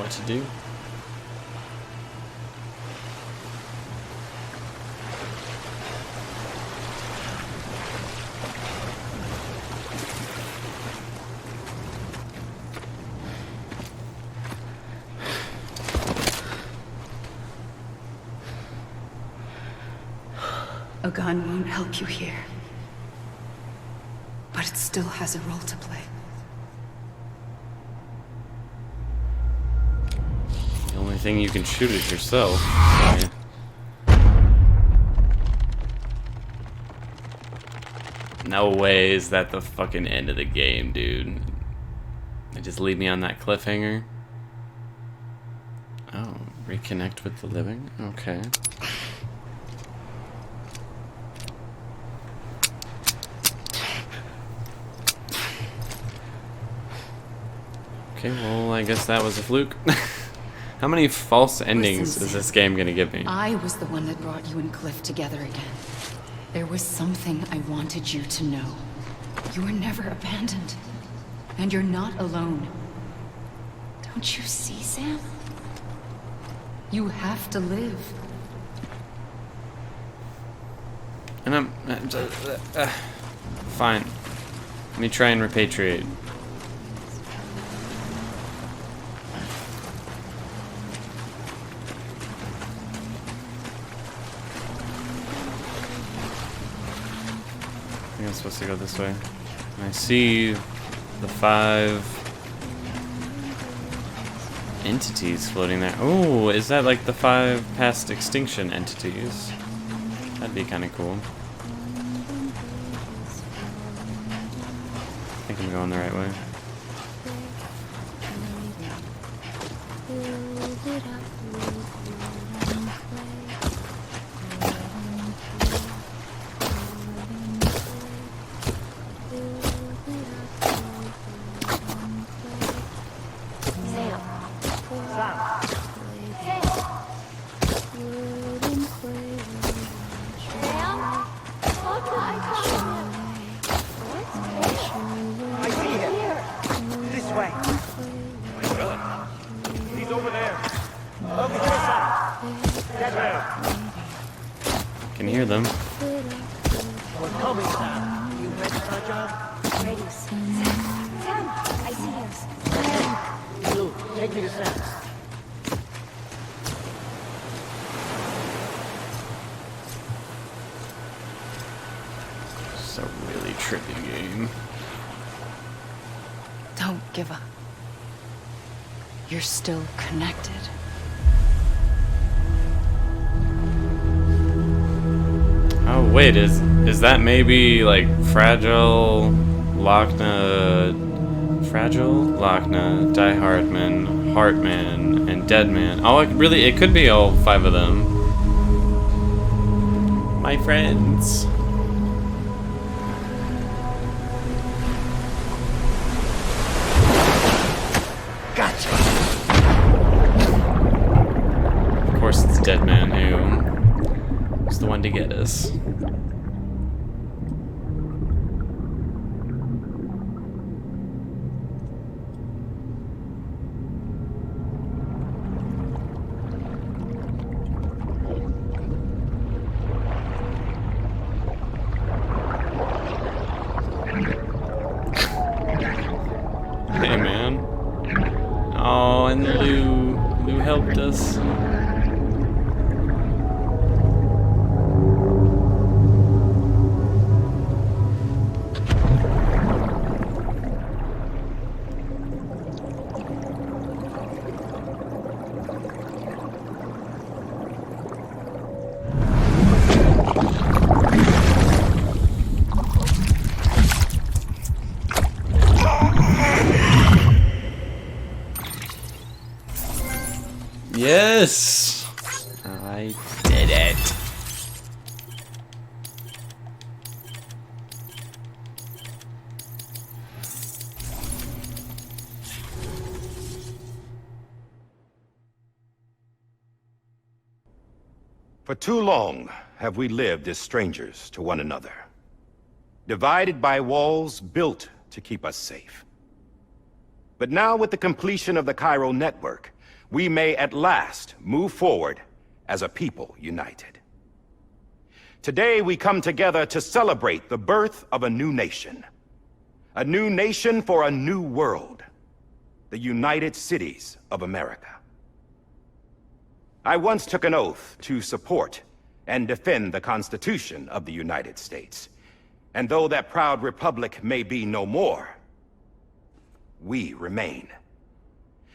what to do. A gun won't help you here. But it still has a role to play. The only thing you can shoot is yourself. No way is that the fucking end of the game, dude. They just leave me on that cliffhanger. Oh, reconnect with the living? Okay. Okay, well, I guess that was a fluke. How many false endings is this game gonna give me? I was the one that brought you and Cliff together again. There was something I wanted you to know. You were never abandoned. And you're not alone. Don't you see, Sam? You have to live. And I'm fine. Let me try and repatriate. I think I'm supposed to go this way. And I see the 5 entities floating there. Oh, is that like the 5 past extinction entities? That'd be kind of cool. I think I'm going the right way. Can hear them. We're coming, Sam. You ready, Fragile? Ready. Sam, I see us. Blue, take me to Sam. It's a really trippy game. Don't give up. You're still connected. Oh wait, is that maybe like Fragile, Lochna, die-hardman, Heartman, and Deadman? Oh, it could be all 5 of them. My friends. Gotcha. Of course, it's Deadman who was the one to get us. Hey, man. Oh, and Lou helped us. Yes! I did it. For too long have we lived as strangers to one another, divided by walls built to keep us safe. But now with the completion of the Chiral network, we may at last move forward as a people united. Today we come together to celebrate the birth of a new nation. A new nation for a new world. The United Cities of America. I once took an oath to support and defend the Constitution of the United States. And though that proud republic may be no more, we remain.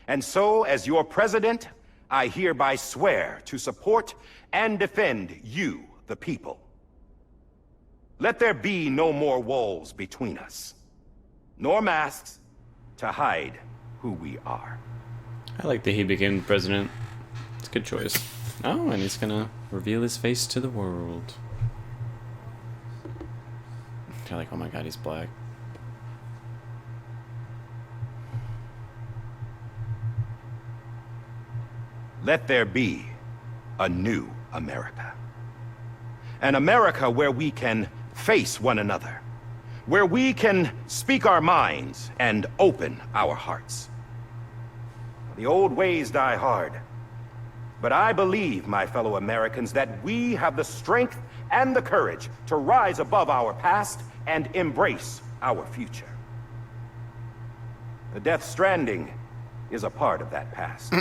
And so, as your president, I hereby swear to support and defend you, the people. Let there be no more walls between us, nor masks to hide who we are. I like that he became president. It's a good choice. Oh, and he's gonna reveal his face to the world. You're like, oh my god, he's black. Let there be a new America. An America where we can face one another. Where we can speak our minds and open our hearts. The old ways die hard. But I believe, my fellow Americans, that we have the strength and the courage to rise above our past and embrace our future. The Death Stranding is a part of that past.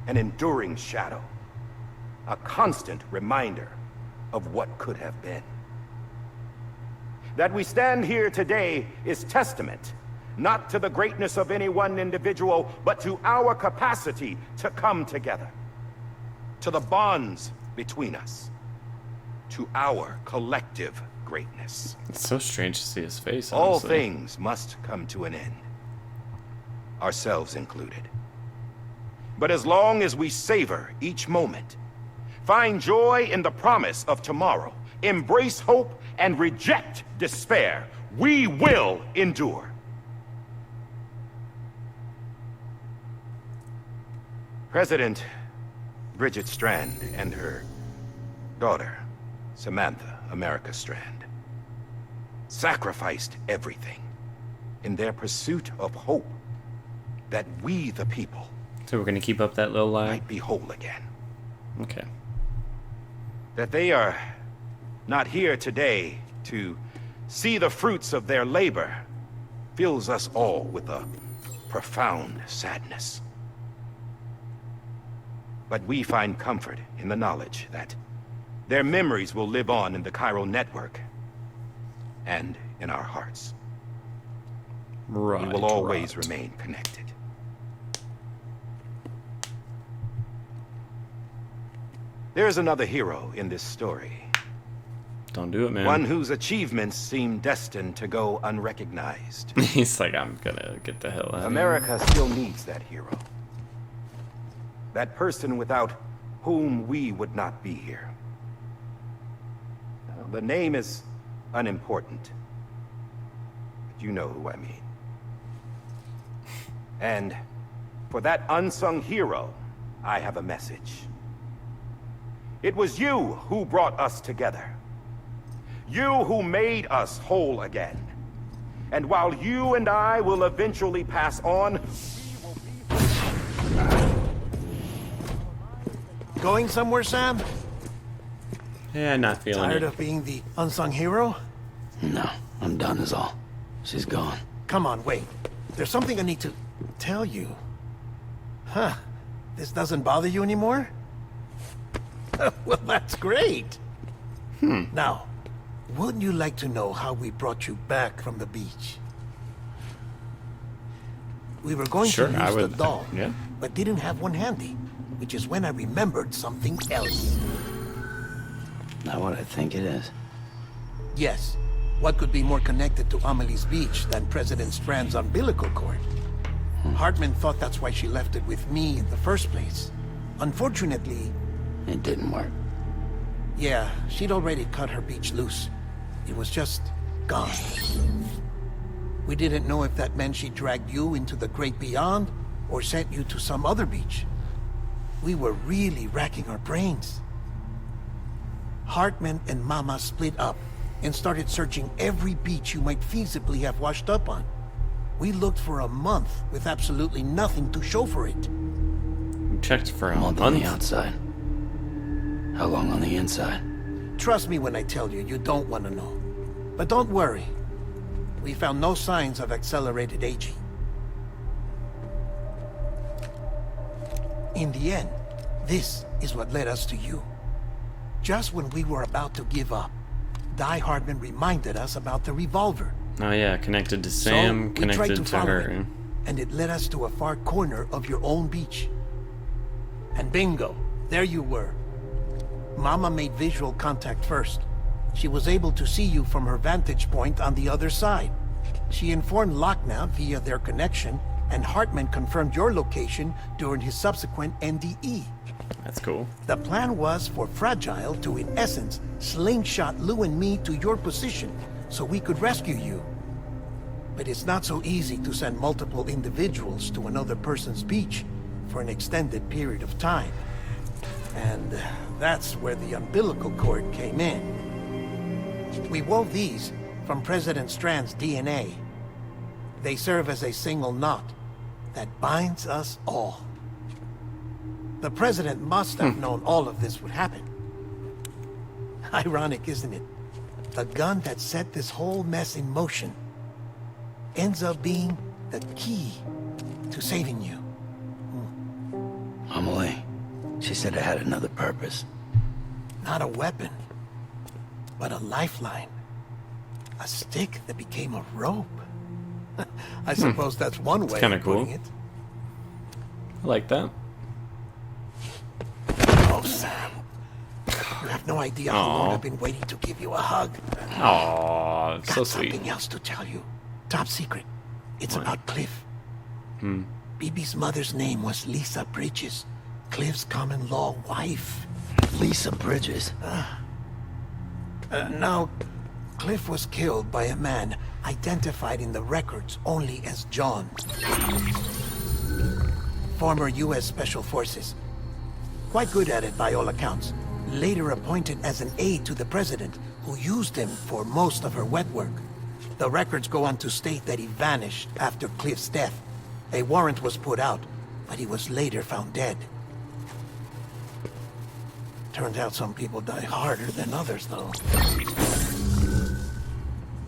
An enduring shadow. A constant reminder of what could have been. That we stand here today is testament, not to the greatness of any one individual, but to our capacity to come together. To the bonds between us. To our collective greatness. It's so strange to see his face, honestly. All things must come to an end. Ourselves included. But as long as we savor each moment, find joy in the promise of tomorrow, embrace hope, and reject despair, we will endure. President Bridget Strand and her daughter, Samantha America Strand, sacrificed everything in their pursuit of hope that we, the people, so we're gonna keep up that little lie? might be whole again. Okay. That they are not here today to see the fruits of their labor fills us all with a profound sadness. But we find comfort in the knowledge that their memories will live on in the chiral network and in our hearts. Right. We will always remain connected. There's another hero in this story. Don't do it, man. One whose achievements seem destined to go unrecognized. He's like, I'm gonna get the hell out of here. America still needs that hero. That person without whom we would not be here. The name is unimportant. But you know who I mean. And for that unsung hero, I have a message. It was you who brought us together. You who made us whole again. And while you and I will eventually pass on, Going somewhere, Sam? Yeah, not feeling Tired it. of being the unsung hero? No, I'm done is all. She's gone. Come on, wait. There's something I need to tell you. Huh. This doesn't bother you anymore? Well, that's great. Now, wouldn't you like to know how we brought you back from the beach? We were going Sure, to I use would. the doll, Yeah. but didn't have one handy, which is when I remembered something else. Not what I think it is. Yes. What could be more connected to Amelie's beach than President Strand's umbilical cord? Hartman thought that's why she left it with me in the first place. Unfortunately... It didn't work. Yeah, she'd already cut her beach loose. It was just gone. We didn't know if that meant she dragged you into the great beyond, or sent you to some other beach. We were really racking our brains. Hartman and Mama split up and started searching every beach you might feasibly have washed up on. We looked for a month with absolutely nothing to show for it. checked for a month month. on the outside. How long on the inside? Trust me when I tell you, you don't want to know. But don't worry. We found no signs of accelerated aging. In the end, this is what led us to you. Just when we were about to give up, die-hardman reminded us about the revolver. Oh yeah, connected to Sam, So we tried connected to to follow her. it, and it led us to a far corner of your own beach. And bingo, there you were. Mama made visual contact first. She was able to see you from her vantage point on the other side. She informed Locknow via their connection, and Hartman confirmed your location during his subsequent NDE. That's cool. The plan was for Fragile to, in essence, slingshot Lou and me to your position so we could rescue you. But it's not so easy to send multiple individuals to another person's beach for an extended period of time. And that's where the umbilical cord came in. We wove these from President Strand's DNA. They serve as a single knot that binds us all. The President must have known all of this would happen. Ironic, isn't it? The gun that set this whole mess in motion ends up being the key to saving you. Amelie, she said it had another purpose. Not a weapon, but a lifeline. A stick that became a rope. I suppose that's one way kinda of putting cool. it. I like that. Oh, Sam. You have no idea how long I've been waiting to give you a hug. Aww, so Got sweet. something else to tell you. Top secret. It's What? about Cliff. Bibi's mother's name was Lisa Bridges. Cliff's common-law wife. Lisa Bridges. Now, Cliff was killed by a man identified in the records only as John. Former U.S. Special Forces. Quite good at it by all accounts. Later appointed as an aide to the president, who used him for most of her wet work. The records go on to state that he vanished after Cliff's death. A warrant was put out, but he was later found dead. Turns out some people die harder than others, though.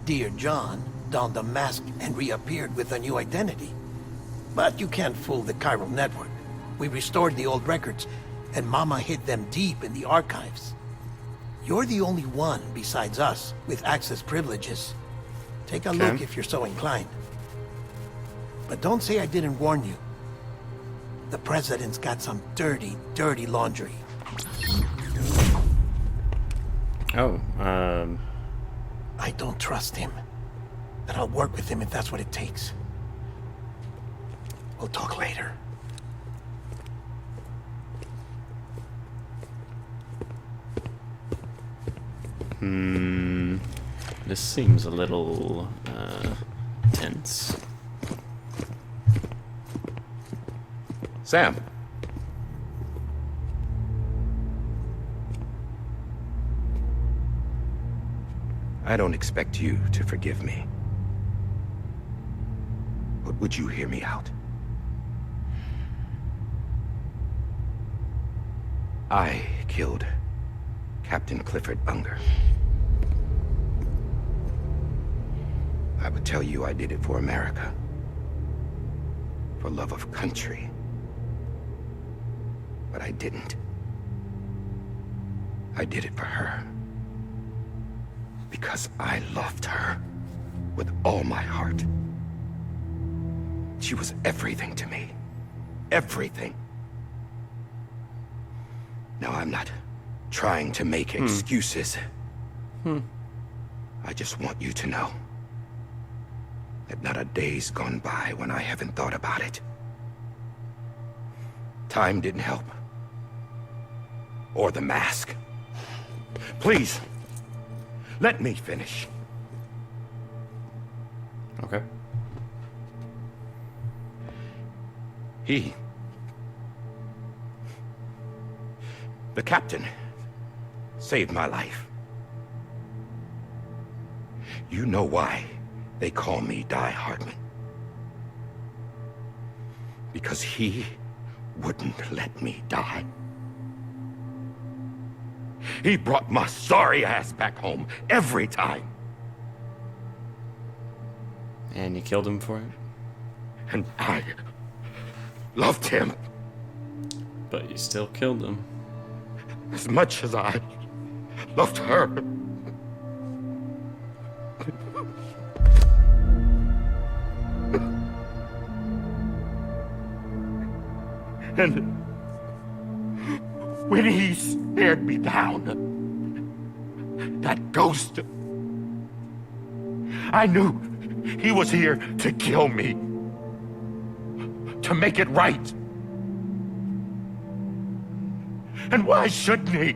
Dear John donned a mask and reappeared with a new identity. But you can't fool the chiral network. We restored the old records, and Mama hid them deep in the archives. You're the only one besides us with access privileges. Take a look if you're so inclined. But don't say I didn't warn you. The president's got some dirty, dirty laundry. Oh, I don't trust him. But I'll work with him if that's what it takes. We'll talk later. this seems a little, tense. Sam. I don't expect you to forgive me. But would you hear me out? I killed Captain Clifford Unger. I would tell you I did it for America. For love of country. But I didn't. I did it for her. Because I loved her with all my heart. She was everything to me. Everything. Now, I'm not trying to make excuses. I just want you to know that not a day's gone by when I haven't thought about it. Time didn't help. Or the mask. Please, let me finish. Okay. The captain, saved my life. You know why they call me die-hardman. Because he wouldn't let me die. He brought my sorry ass back home every time. And you killed him for it? And I loved him. But you still killed him. As much as I loved her. And when he stared me down, that ghost, I knew he was here to kill me, to make it right. And why shouldn't he?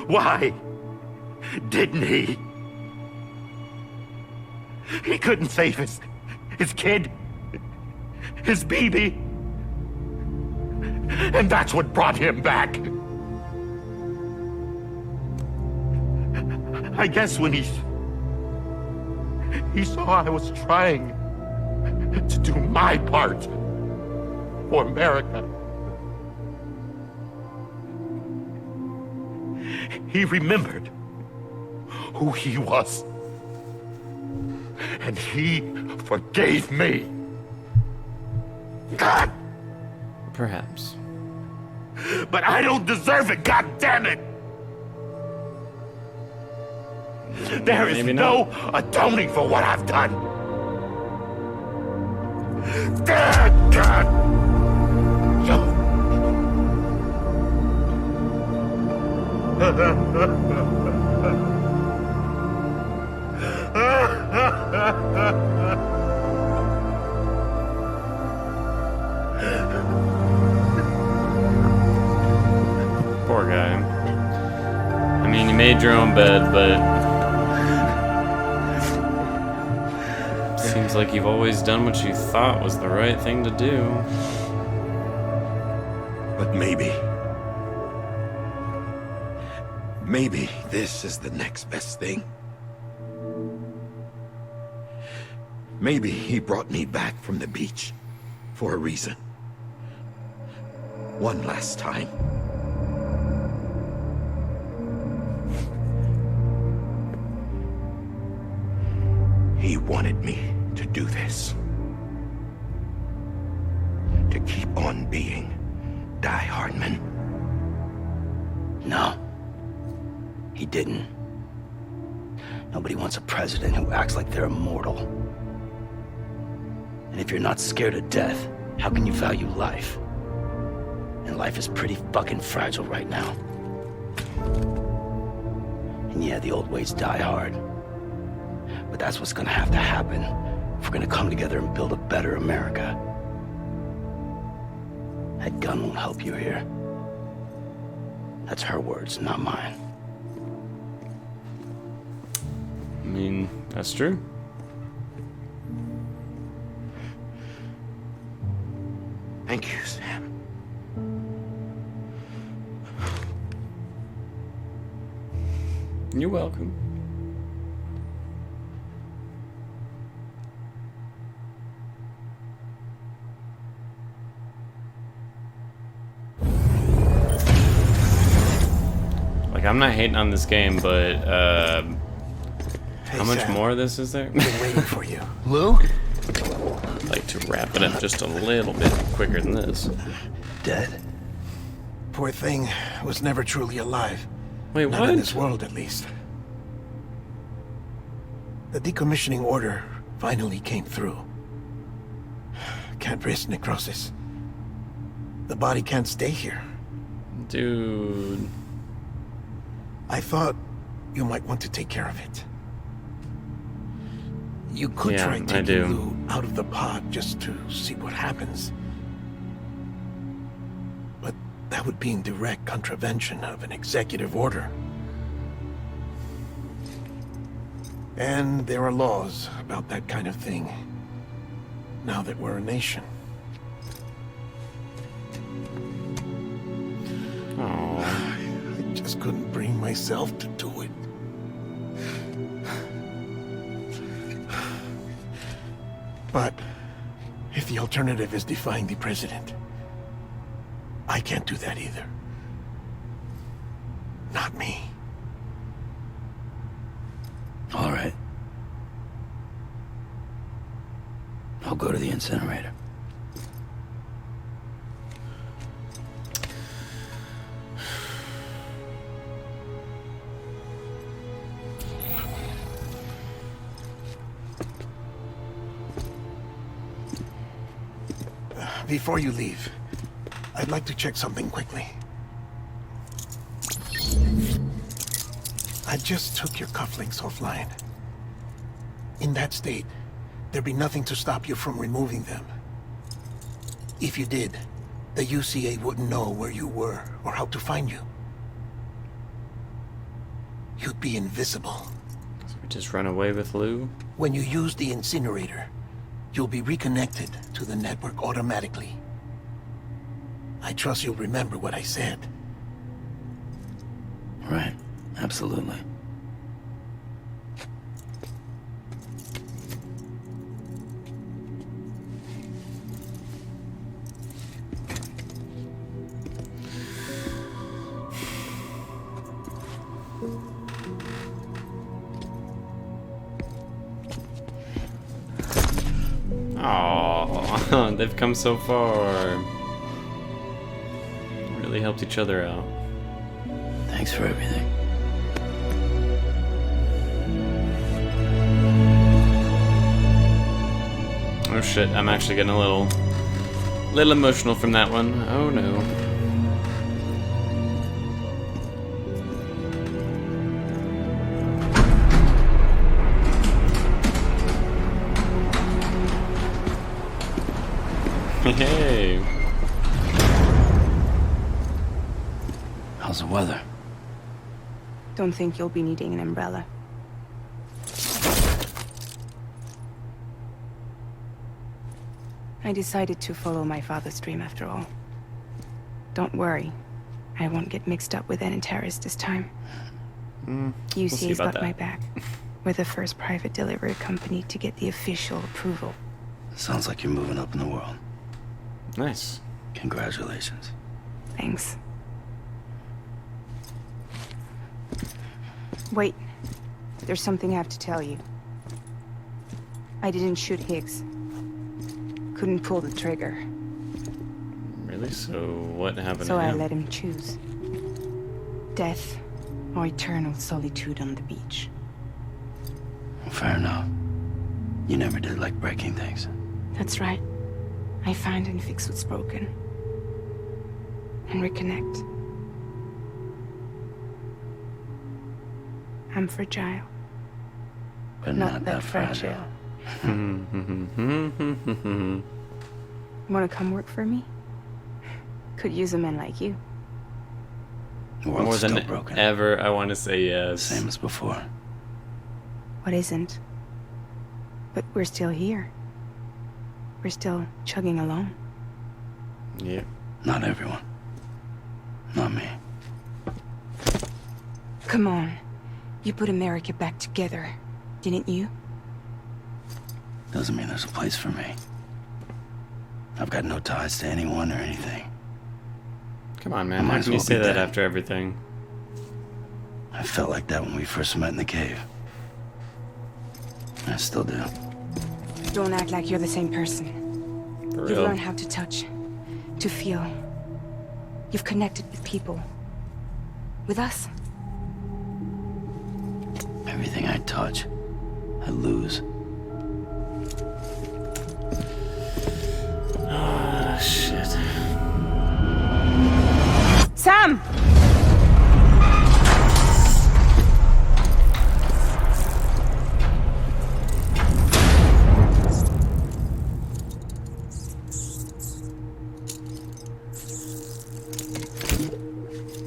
Why didn't he? He couldn't save his kid, his baby. And that's what brought him back. I guess when he saw I was trying to do my part for America, he remembered who he was. And he forgave me. God! Perhaps. But I don't deserve it, god damn it! There is no atoning for what I've done. God! Poor guy. I mean, you made your own bed, but seems like you've always done what you thought was the right thing to do. But maybe this is the next best thing. Maybe he brought me back from the beach for a reason. One last time. He wanted me to do this. To keep on being die-hardman. No. He didn't. Nobody wants a president who acts like they're immortal. And if you're not scared of death, how can you value life? And life is pretty fucking fragile right now. And yeah, the old ways die hard. But that's what's gonna have to happen if we're gonna come together and build a better America. That gun won't help you here. That's her words, not mine. I mean, that's true. Thank you, Sam. You're welcome. Like, I'm not hating on this game, but how much more of this is there? Been waiting for you. Lou? I'd like to wrap it up just a little bit quicker than this. Dead? Poor thing was never truly alive. Wait, Not what? in this world, at least. The decommissioning order finally came through. Can't risk necrosis. The body can't stay here. Dude. I thought you might want to take care of it. You could Yeah, try I taking do. Lou out of the pod just to see what happens. But that would be in direct contravention of an executive order. And there are laws about that kind of thing, now that we're a nation. Oh. I just couldn't bring myself to do it. But if the alternative is defying the president, I can't do that either. Not me. All right. I'll go to the incinerator. Before you leave, I'd like to check something quickly. I just took your cufflinks offline. In that state, there'd be nothing to stop you from removing them. If you did, the UCA wouldn't know where you were or how to find you. You'd be invisible. So we just run away with Lou? When you use the incinerator, you'll be reconnected to the network automatically. I trust you'll remember what I said. Right. Absolutely. Oh, they've come so far. Really helped each other out. Thanks for everything. Oh shit, I'm actually getting a little emotional from that one. Oh no. Hey. How's the weather? Don't think you'll be needing an umbrella. I decided to follow my father's dream after all. Don't worry. I won't get mixed up with any terrorists this time. UCA's got my back. We're the first private delivery company to get the official approval. Sounds like you're moving up in the world. Nice. Congratulations. Thanks. Wait. There's something I have to tell you. I didn't shoot Higgs. Couldn't pull the trigger. Really? So what happened So to him? I let him choose. Death or eternal solitude on the beach. Fair enough. You never did like breaking things. That's right. I find and fix what's broken. And reconnect. I'm fragile. But not that fragile. Wanna come work for me? Could use a man like you. The world's More still than broken. ever, I want to say yes. Same as before. What isn't? But we're still here. We're still chugging along. Yeah. Not everyone. Not me. Come on. You put America back together, didn't you? Doesn't mean there's a place for me. I've got no ties to anyone or anything. Come on, I man. might How as can you well say be that dead. after everything? I felt like that when we first met in the cave. I still do. Don't act like you're the same person. For You've real. learned how to touch, to feel. You've connected with people. With us. Everything I touch, I lose. Ah, shit. Sam!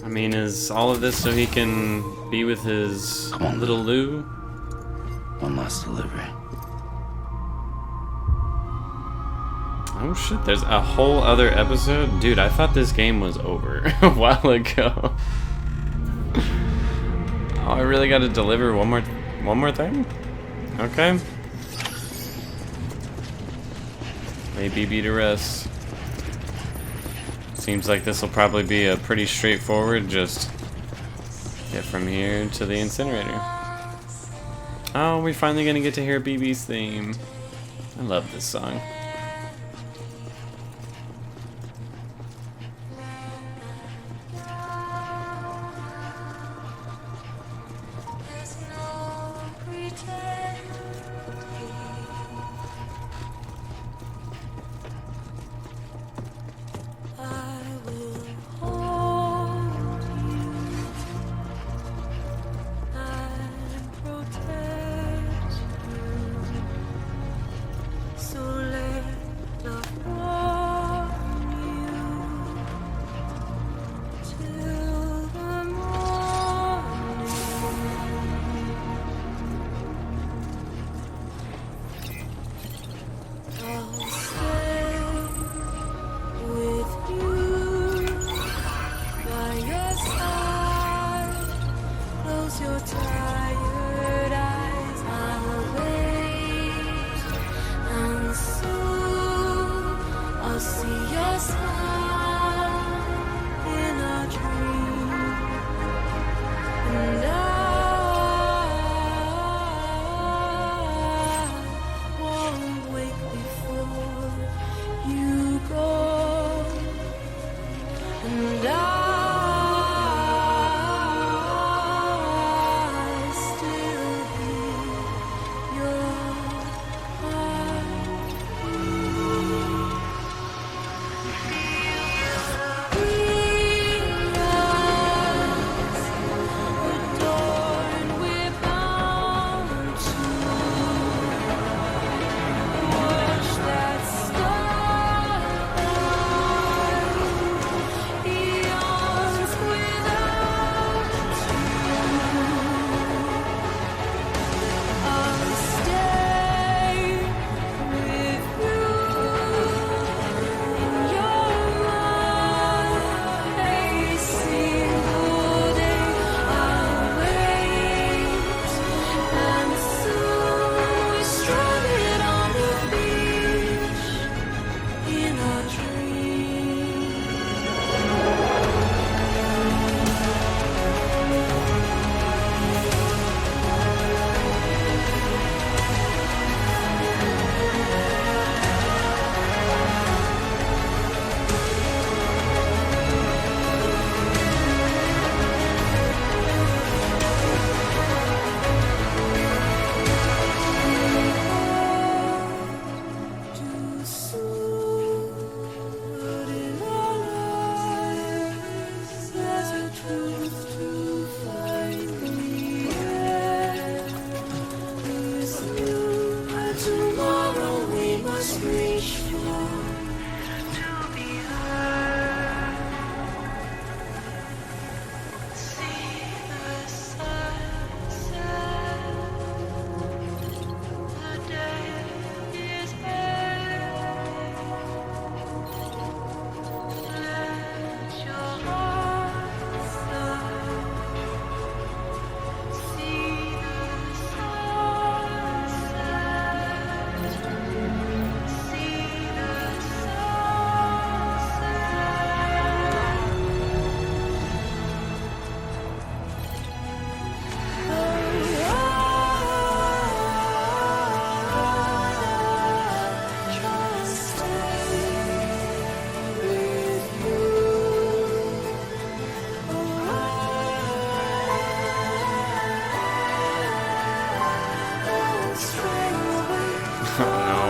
I mean, is all of this so he can be with his Come on, little Lou? One last delivery. Oh shit, there's a whole other episode? Dude, I thought this game was over a while ago. Oh, I really gotta deliver one more thing? Okay. Lay BB to rest. Seems like this will probably be a pretty straightforward, just get from here to the incinerator. Oh, we're finally gonna get to hear BB's theme. I love this song.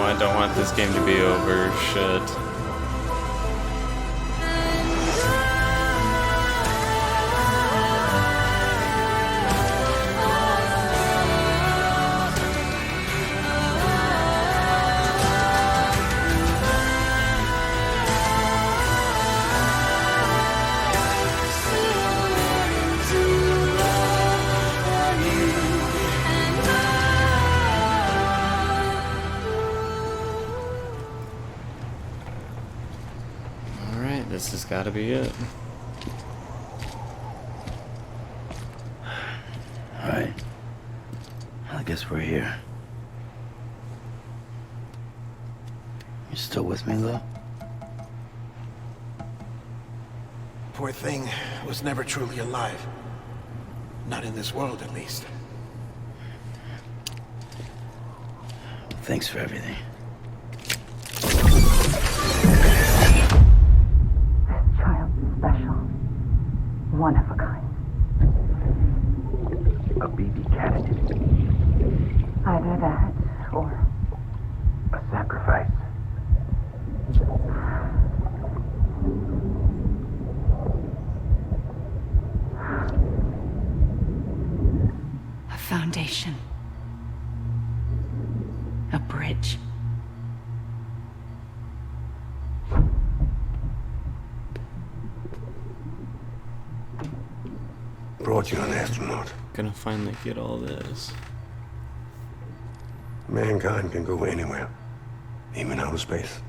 I don't want this game to be over. Shit. This has got to be it. Alright. I guess we're here. You still with me, though? Poor thing was never truly alive. Not in this world, at least. Thanks for everything. Child special. One of a kind. A BB candidate. Either that, or A sacrifice. A foundation. A bridge. Brought you an astronaut. Gonna finally get all this. Mankind can go anywhere, even outer space.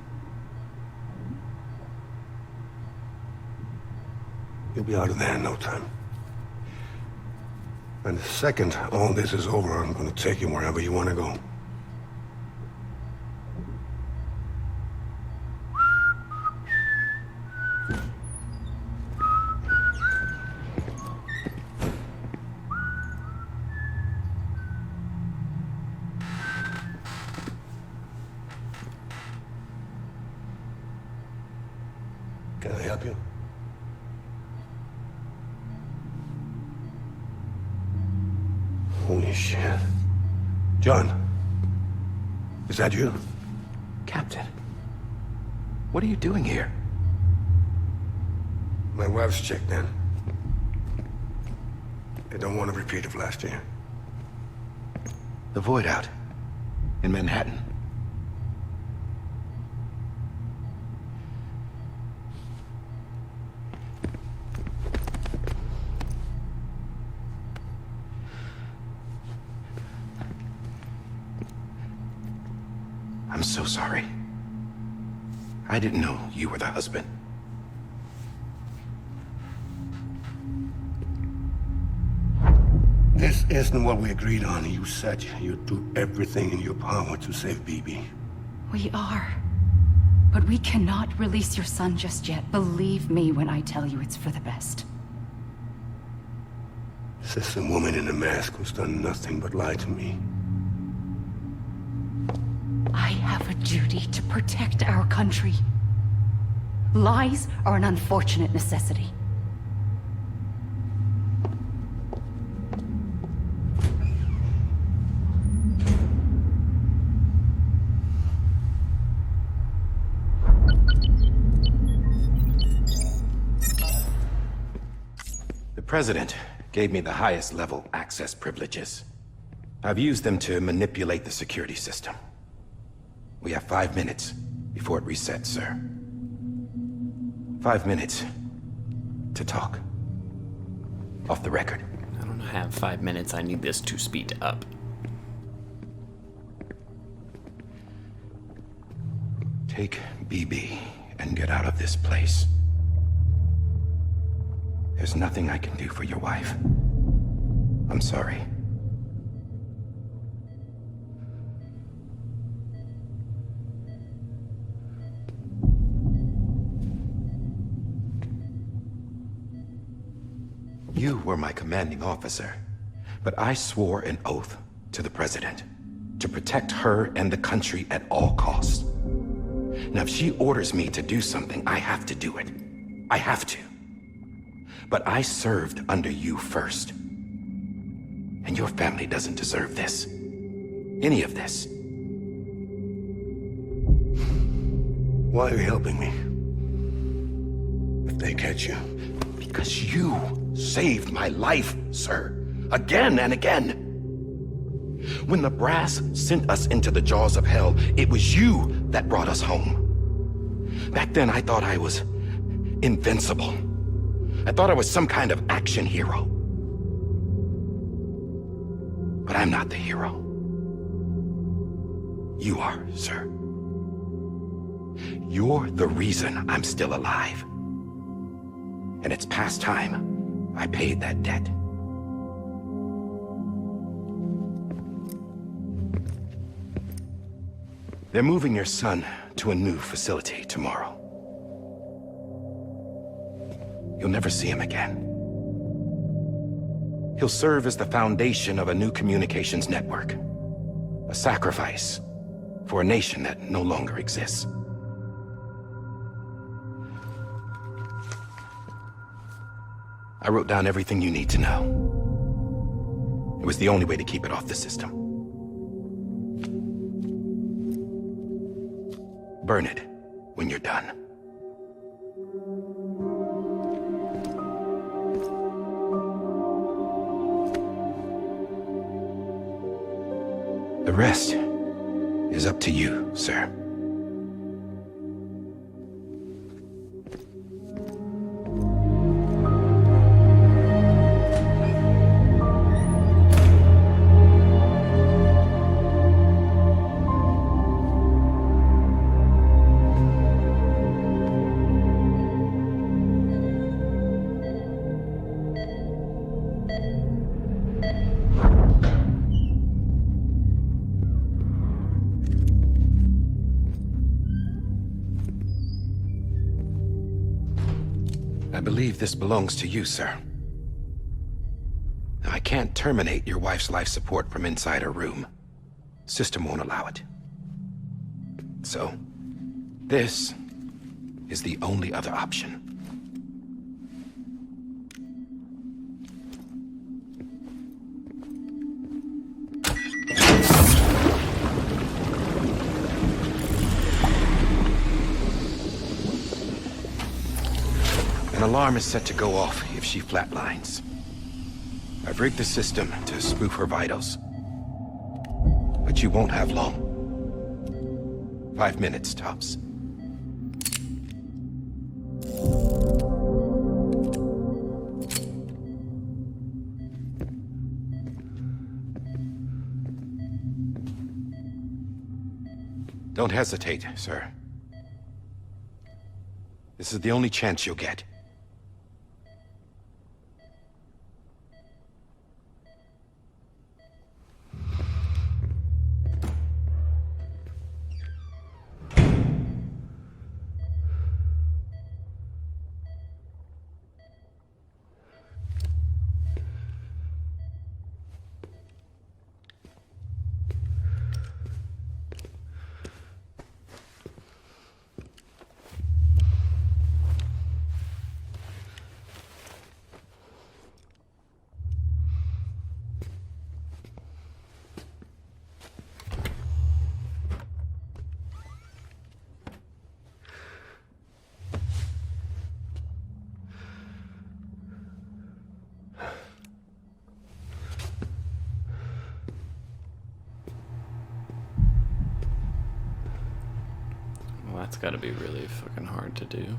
You'll be out of there in no time. And the second all this is over, I'm gonna take you wherever you want to go. Can I help you? Holy shit. John, is that you? Captain, what are you doing here? My wife's checked in. They don't want a repeat of last year. The Void Out in Manhattan. I'm so sorry. I didn't know you were the husband. This isn't what we agreed on. You said you'd do everything in your power to save BB. We are. But we cannot release your son just yet. Believe me when I tell you it's for the best. This is a woman in a mask who's done nothing but lie to me. I have a duty to protect our country. Lies are an unfortunate necessity. The President gave me the highest level access privileges. I've used them to manipulate the security system. We have 5 minutes before it resets, sir. 5 minutes to talk. Off the record. I don't have 5 minutes. I need this to speed up. Take BB and get out of this place. There's nothing I can do for your wife. I'm sorry. You were my commanding officer, but I swore an oath to the President to protect her and the country at all costs. Now, if she orders me to do something, I have to do it. I have to. But I served under you first. And your family doesn't deserve this. Any of this. Why are you helping me? If they catch you. Because you saved my life, sir. Again and again. When the brass sent us into the jaws of hell, it was you that brought us home. Back then, I thought I was invincible. I thought I was some kind of action hero. But I'm not the hero. You are, sir. You're the reason I'm still alive. And it's past time I paid that debt. They're moving your son to a new facility tomorrow. You'll never see him again. He'll serve as the foundation of a new communications network. A sacrifice for a nation that no longer exists. I wrote down everything you need to know. It was the only way to keep it off the system. Burn it when you're done. The rest is up to you, sir. I believe this belongs to you, sir. Now, I can't terminate your wife's life support from inside her room. System won't allow it. So, this is the only other option. An alarm is set to go off if she flatlines. I've rigged the system to spoof her vitals. But you won't have long. 5 minutes, tops. Don't hesitate, sir. This is the only chance you'll get. That's gotta be really fucking hard to do.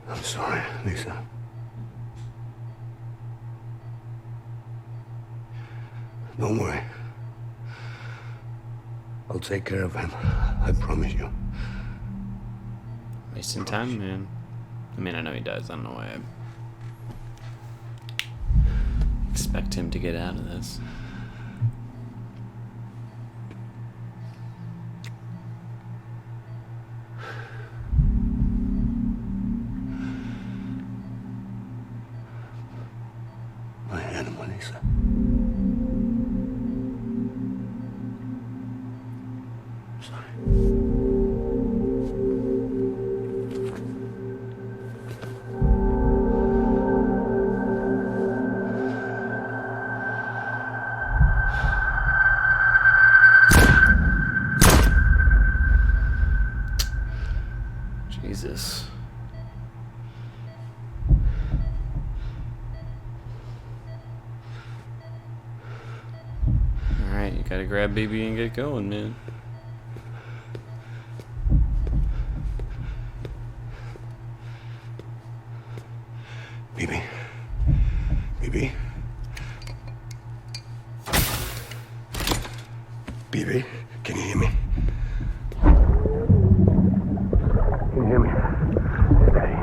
I'm sorry, Lisa. Don't worry. I'll take care of him. I promise you. Wasting time, man. I mean, I know he does. I don't know why I expect him to get out of this. My animal, Lisa. Jesus. Alright, you gotta grab BB and get going, man. BB. BB. BB, can you hear me? Can you hear me? Steady.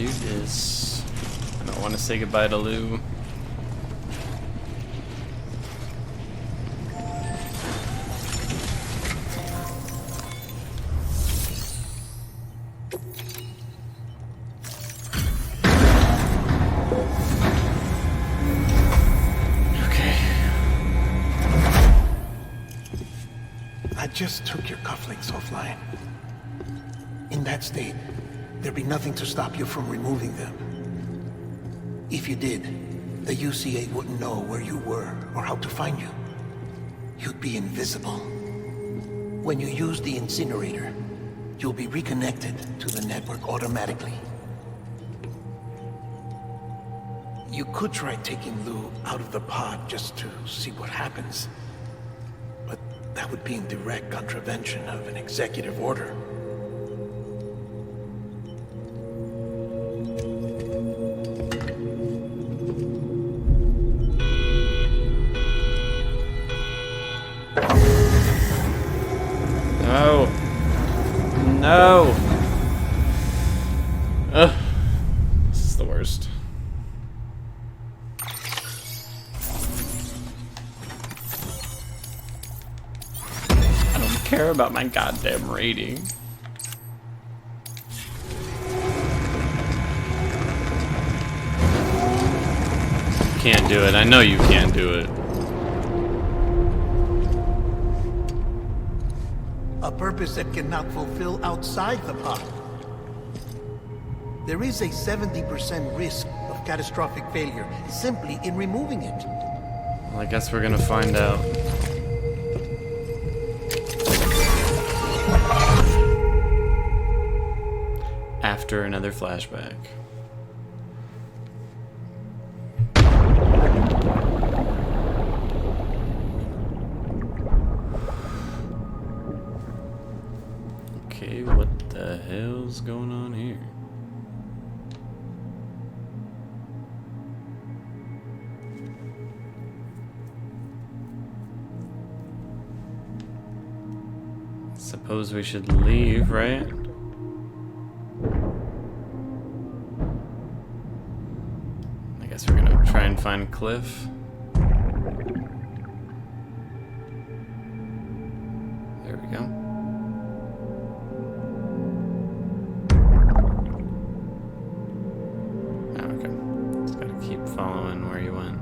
do this. I don't want to say goodbye to Lou. I just took your cufflinks offline. In that state, there'd be nothing to stop you from removing them. If you did, the UCA wouldn't know where you were or how to find you. You'd be invisible. When you use the incinerator, you'll be reconnected to the network automatically. You could try taking Lou out of the pod just to see what happens. But that would be in direct contravention of an executive order. No. No. Ugh. This is the worst. I don't care about my goddamn rating. You can't do it. I know you can't do it. A purpose that cannot fulfill outside the pod. There is a 70% risk of catastrophic failure simply in removing it. Well, I guess we're gonna find out. After another flashback. Okay, what the hell's going on here? Suppose we should leave, right? I guess we're gonna try and find Cliff. There we go. Keep following where you went.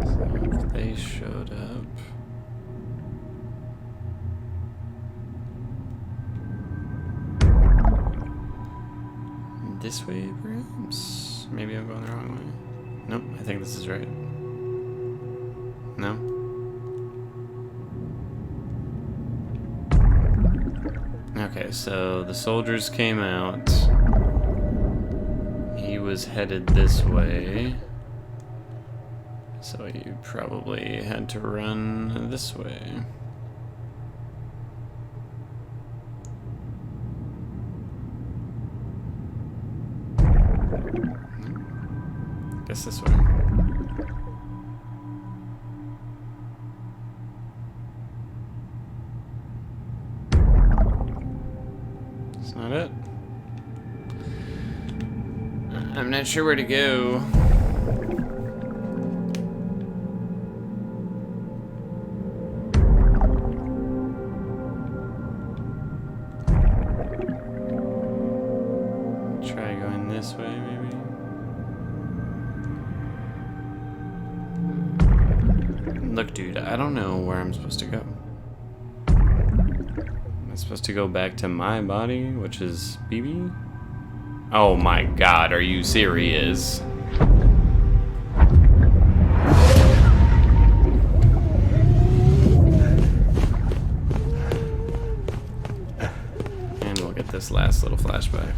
So if they showed up. This way, perhaps? Maybe I'm going the wrong way. Nope, I think this is right. No? Okay, so the soldiers came out. He was headed this way. So you probably had to run this way. Guess this way. That's not it. I'm not sure where to go. Try going this way, maybe. Look, dude, I don't know where I'm supposed to go. Am I supposed to go back to my body, which is BB? Oh my god, are you serious? And we'll get this last little flashback.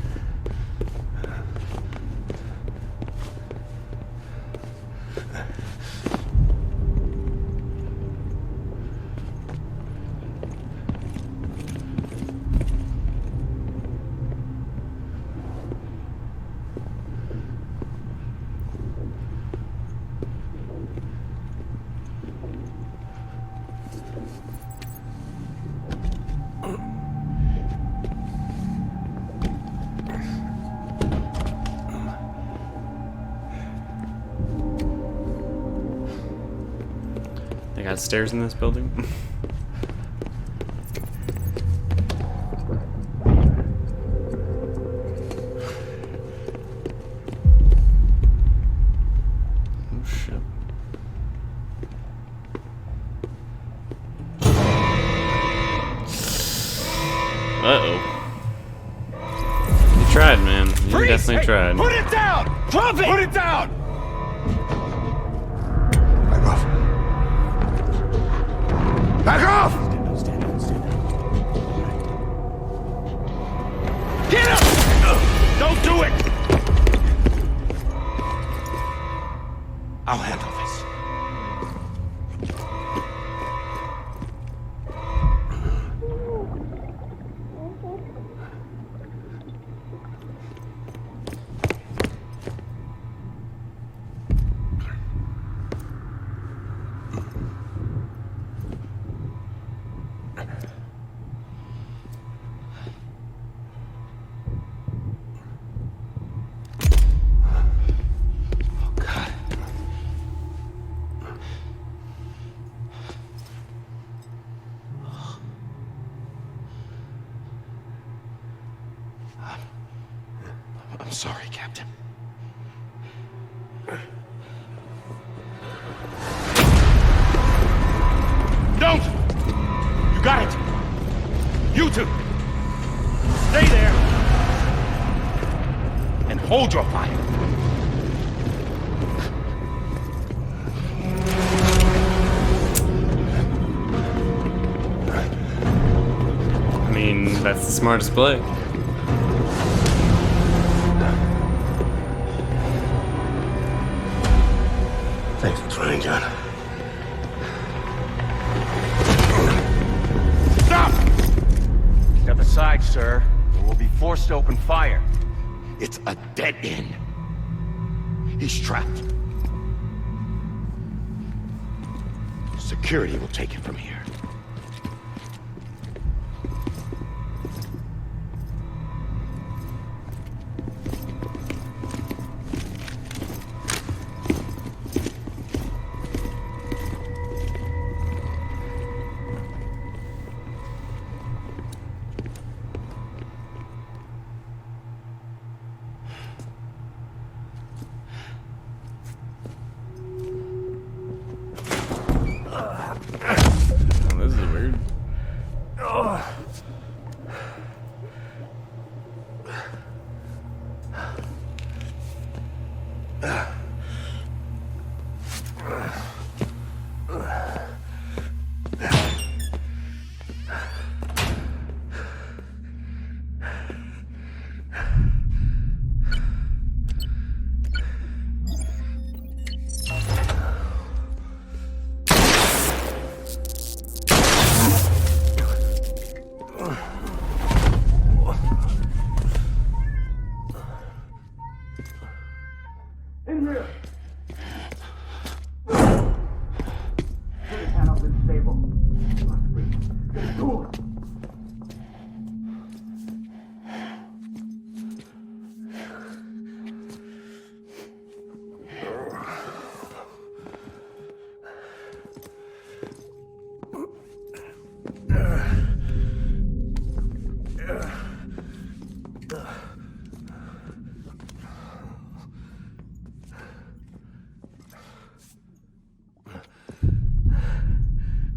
They got stairs in this building? Oh shit. Uh-oh. You tried, man. You definitely tried. Put it down! Drop it! Put it down! Back off. Back off! Get up! Don't do it! I'll handle this. I'm sorry, Captain. Don't! You got it! You two! Stay there! And hold your fire! I mean, that's the smartest play. Thanks for trying, John. Stop! Step aside, sir, or we'll be forced to open fire. It's a dead end. He's trapped. Security will take it from here. Oh, this is weird.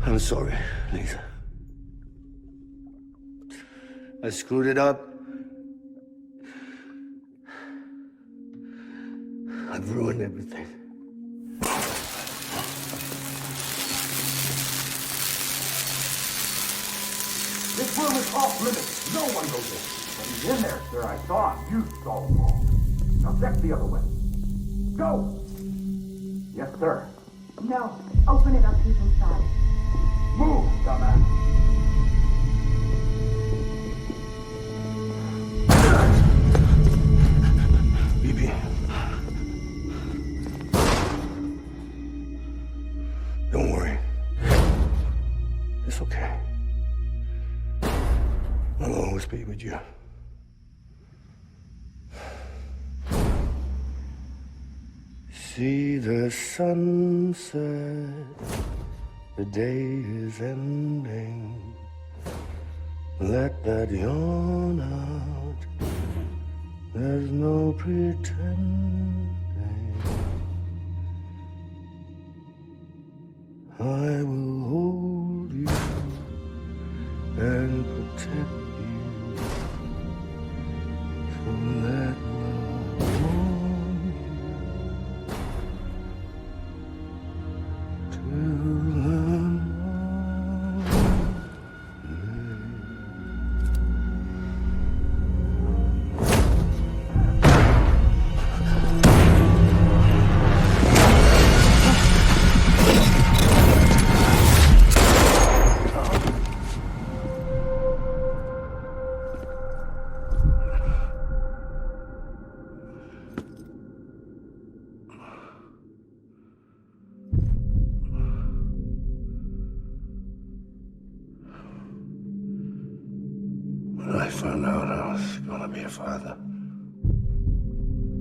I'm sorry, Lisa. I screwed it up. I've ruined everything. This room is off limits. No one goes in. But he's in there, sir. I saw him. You saw him all. Now check the other way. Go! Yes, sir. No. Open it up. He's inside. Move, dumbass. BB. Don't worry. It's okay. I'll always be with you. See the sunset The day is ending. Let that yawn out. There's no pretending. I will hold you and protect you. So that will warm you till the When I found out I was gonna be a father,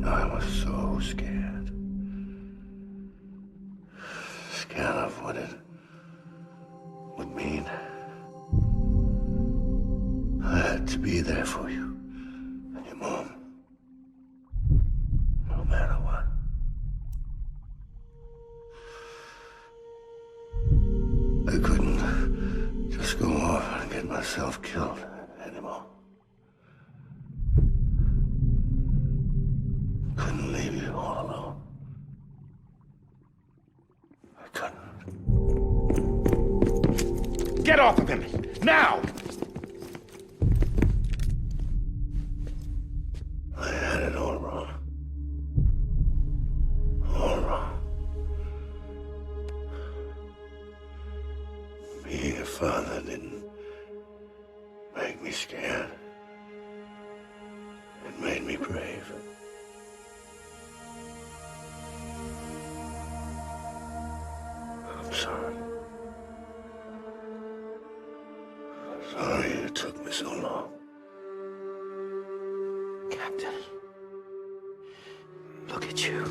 I was so scared. Scared of what it would mean. I had to be there for you and your mom, no matter what. I couldn't just go off and get myself killed anymore. Couldn't leave you all alone. I couldn't. Get off of him! Now! I had it all wrong. All wrong. Being a father didn't make me scared. It made me brave. I'm sorry. Sorry it took me so long. Captain, look at you.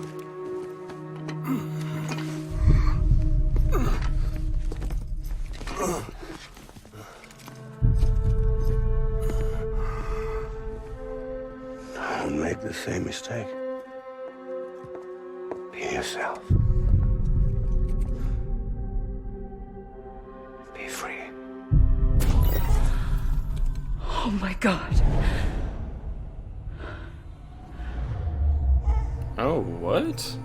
Don't make the same mistake. Be yourself. Be free. Oh my God. Oh, what?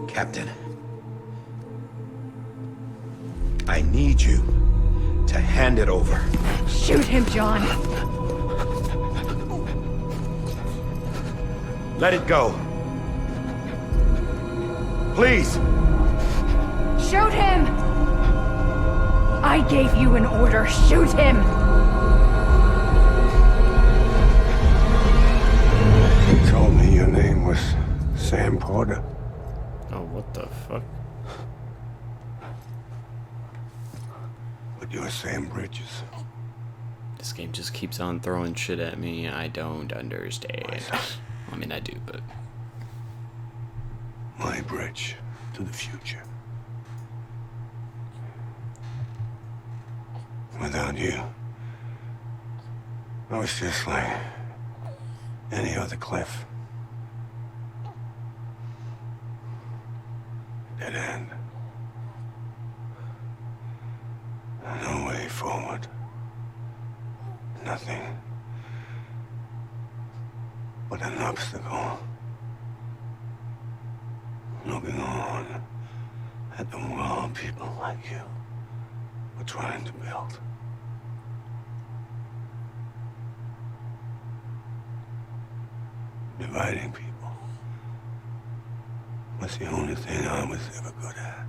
Captain, I need you to hand it over. Shoot him, John. Let it go. Please. Shoot him! I gave you an order. Shoot him! You told me your name was Sam Porter. Oh, what the fuck? But you're Sam Bridges. This game just keeps on throwing shit at me. I don't understand. I mean, I do, but... My bridge to the future. Without you, I was just like any other Cliff. Dead end. No way forward. Nothing but an obstacle. Looking on at the world people like you were trying to build. Dividing people was the only thing I was ever good at.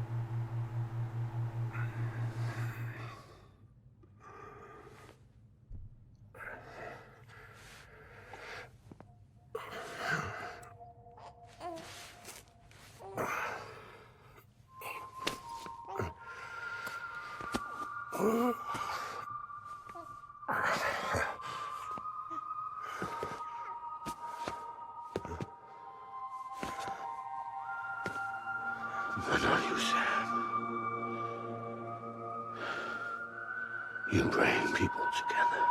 But not you, Sam. You bring people together.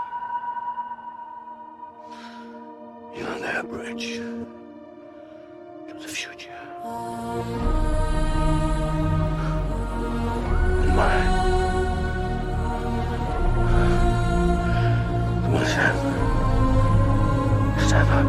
You're their bridge to the future. And mine. Come on, Sam. Stand up.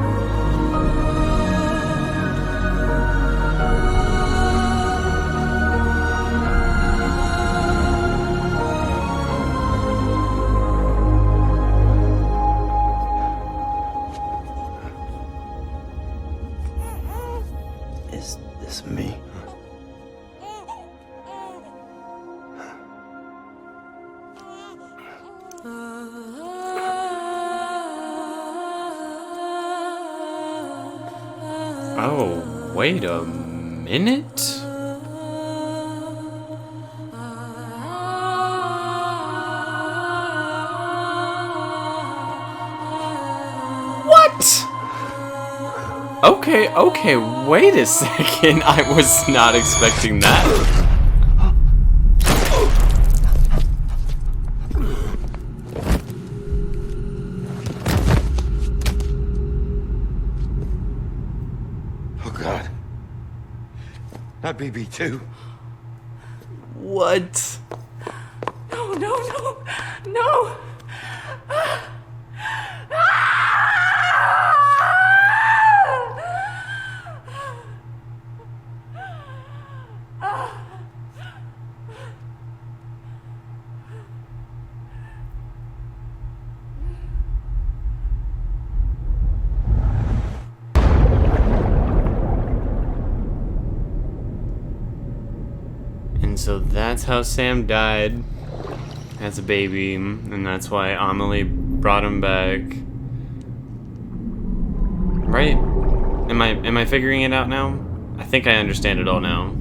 Is this me? Oh, wait a minute? What? Okay, wait a second. I was not expecting that. Not BB2. What? No! And so that's how Sam died as a baby, and that's why Amelie brought him back. Right? Am I figuring it out now? I think I understand it all now.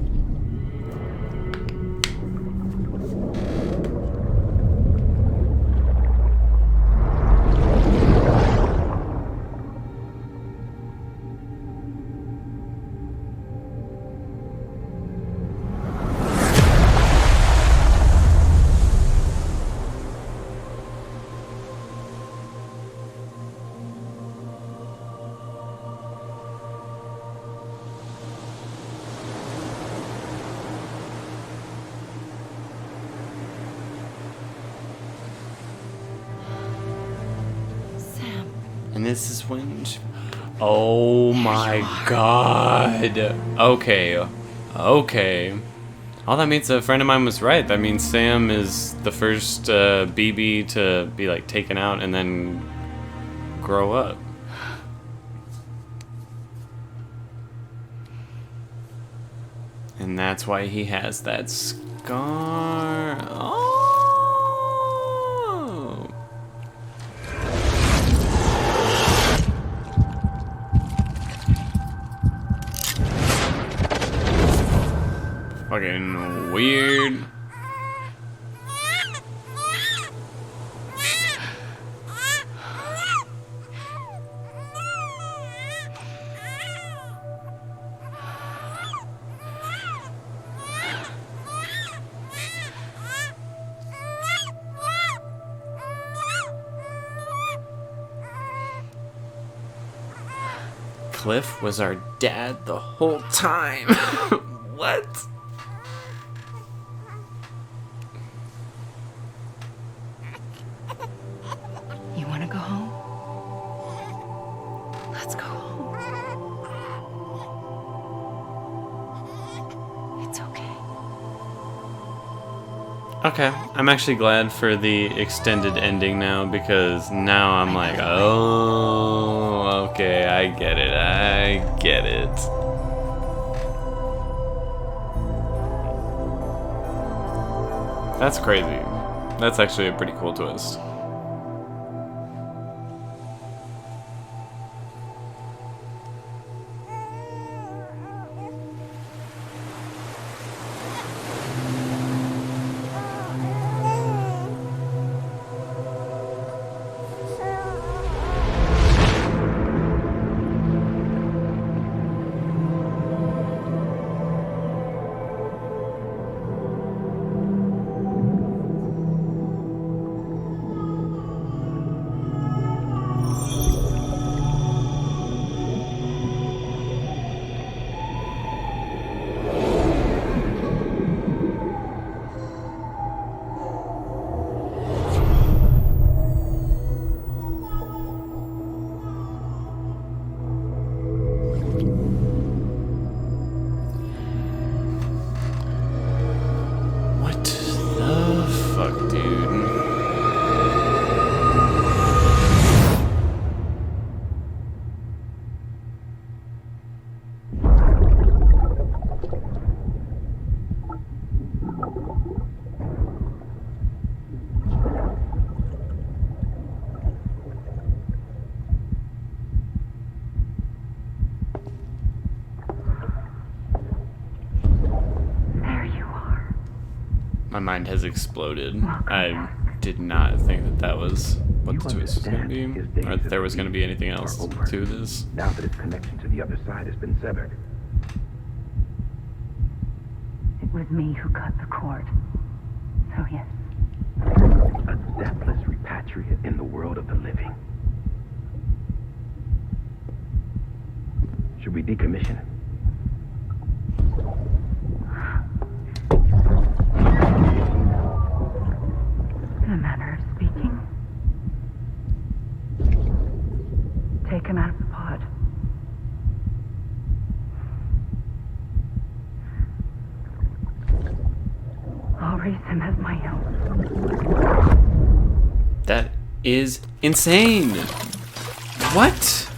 And this is when oh my god. Okay. All that means a friend of mine was right. That means Sam is the first BB to be like taken out and then grow up. And that's why he has that scar. Oh. Fucking weird. Cliff was our dad the whole time. What? You want to go home? Let's go home. It's okay. Okay, I'm actually glad for the extended ending now, because now I'm like, oh, okay, I get it. That's crazy. That's actually a pretty cool twist. My mind has exploded. I did not think that that was what the twist was going to be, or that there was going to be anything else to this. Now that its connection to the other side has been severed. It was me who cut the cord. So yes. A deathless repatriate in the world of the living. Should we decommission it? In a manner of speaking. Take him out of the pod. I'll raise him as my own. That is insane. What?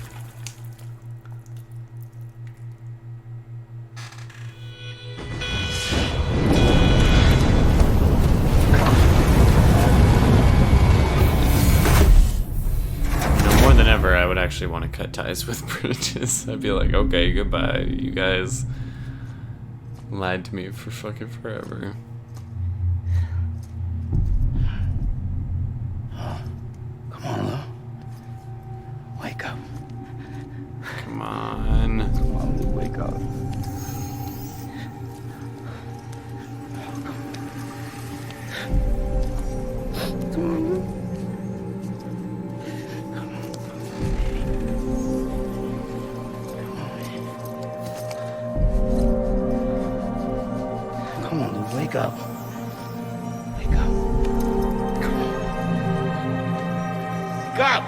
More than ever, I would actually want to cut ties with Bridges. I'd be like, okay, goodbye. You guys lied to me for fucking forever. Come on, Lou. Wake up. Come on. Come on, Lou, wake up. Come on, Lou. Come on, Lou, wake up. Wake up. Come on. Wake up!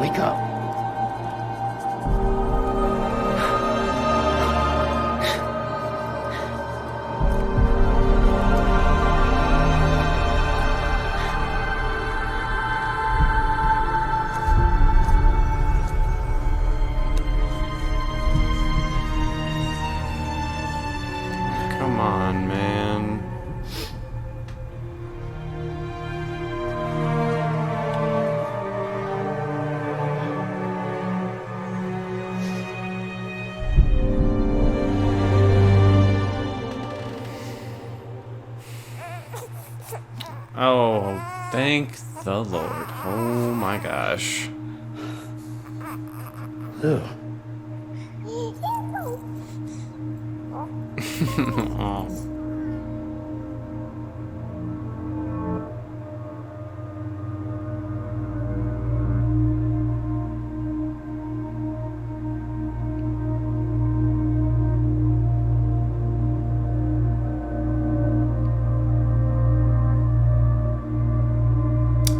Wake up. Come on, man. Oh, thank the Lord. Oh my gosh. Lou. Oh.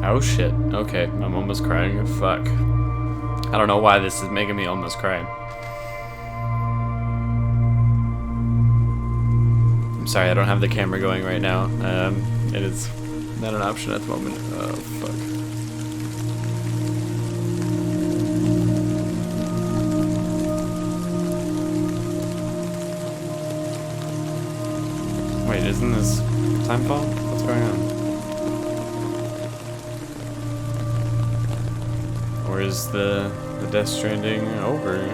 Oh shit. Okay, I'm almost crying. Fuck. I don't know why this is making me almost cry. I'm sorry, I don't have the camera going right now. It is not an option at the moment. Oh, fuck. Wait, isn't this Timefall? What's going on? Or is the Death Stranding over?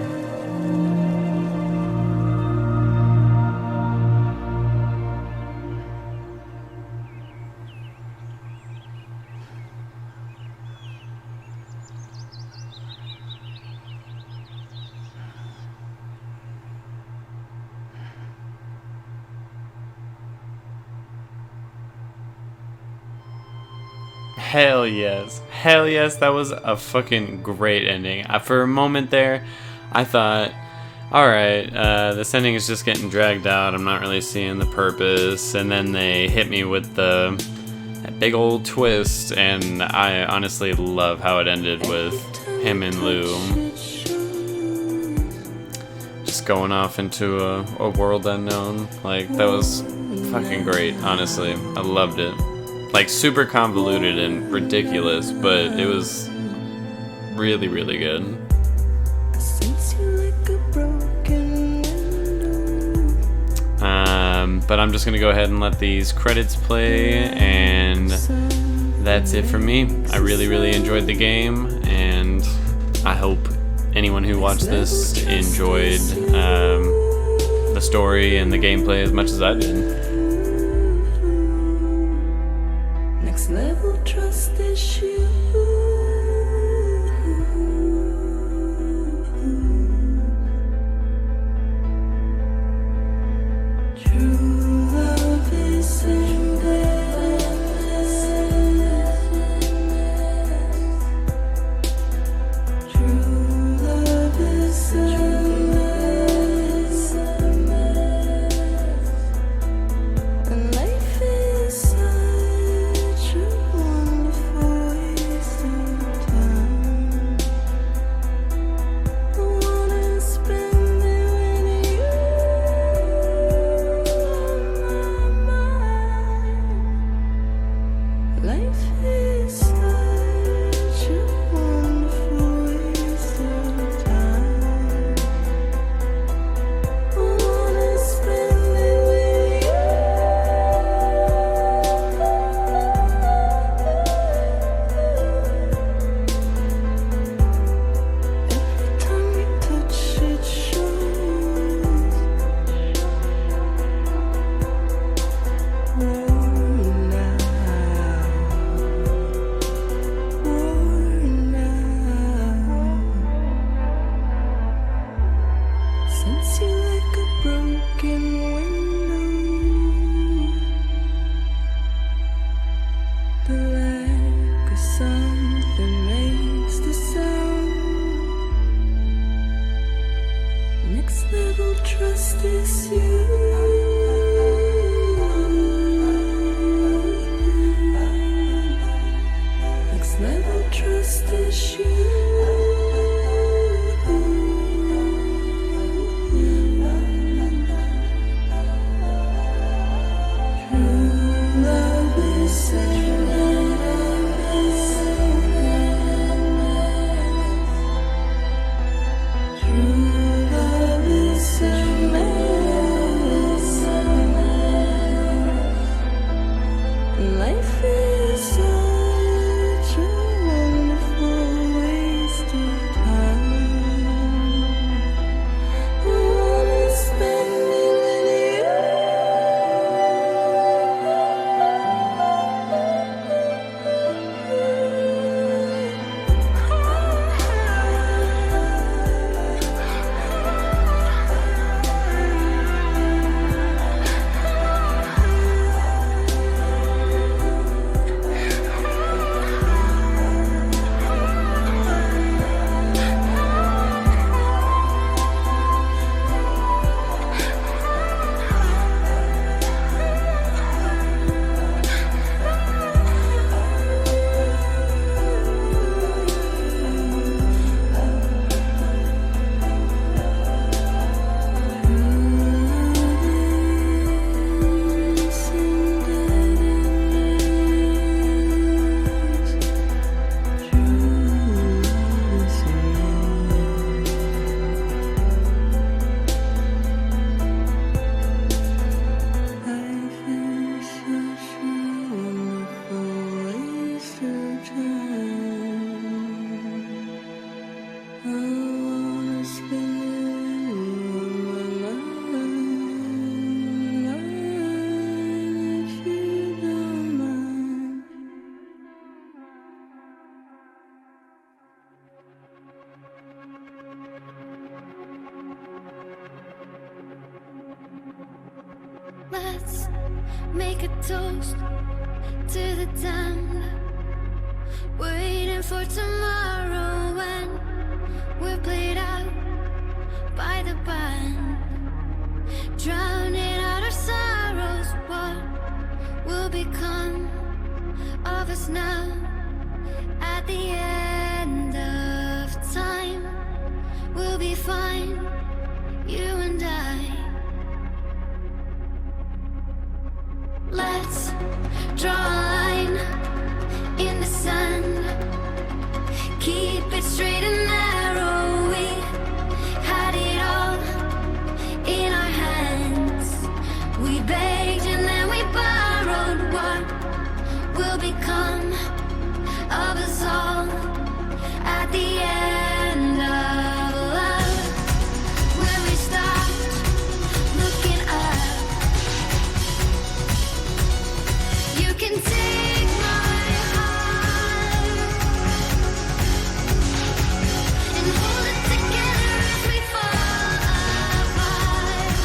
Hell yes. Hell yes, that was a fucking great ending. For a moment there, I thought, alright, this ending is just getting dragged out. I'm not really seeing the purpose. And then they hit me with that big old twist. And I honestly love how it ended with him and Lou just going off into a world unknown. Like, that was fucking great, honestly. I loved it. Like, super convoluted and ridiculous, but it was really, really good. But I'm just gonna go ahead and let these credits play, and that's it from me. I really enjoyed the game, and I hope anyone who watched this enjoyed the story and the gameplay as much as I did. Next level trust issue. True love is endless. True love is endless. And life is such a wonderful waste of time. I wanna spend it with you on my mind. Life is such a wonderful waste of time. I wanna spend it with you. Every time we touch it shows. Worn out. Sense you like a broken window. The lack of something makes the sound. Next level trust is you. Next level trust is you. True love is endless. True love is endless. Life is such a wonderful waste of time. I wanna spend it with you. Let's make a toast to the damned. Waiting for tomorrow when we're played out by the band. Drowning out our sorrows, what will become of us now at the end of time? We'll be fine, you and I. Let's draw a line in the sand. Keep it straight and narrow. We had it all in our hands. We begged and then we borrowed. What will become of us all. At the end of love, when we stopped looking up, you can take my heart and hold it together as we fall apart.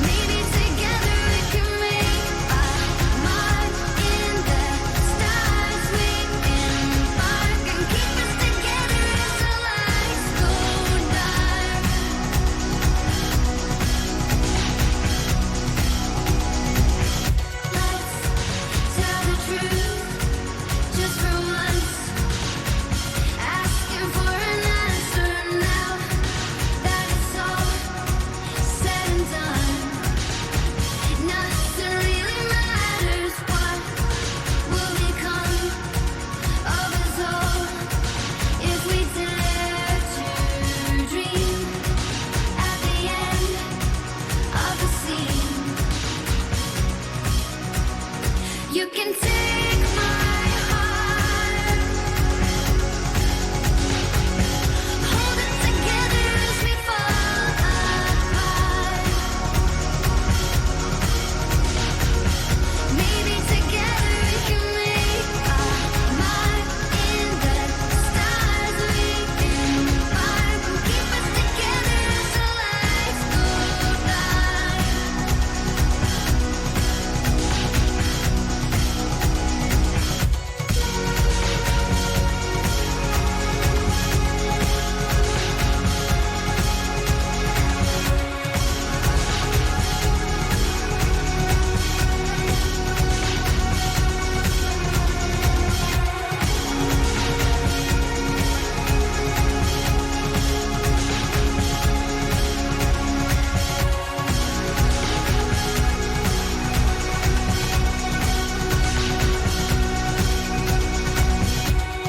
Maybe together we can make a mark in the stars. We embark and keep us together as the lights go dark. Let's tell the truth just for once. Asking for an answer now that it's all said and done. Nothing really matters what will become of us all if we dare to dream at the end of the scene. You can take my heart, hold it together as we fall apart. Maybe together we can make a mark in the stars. We embark and keep us together as the lights go dark.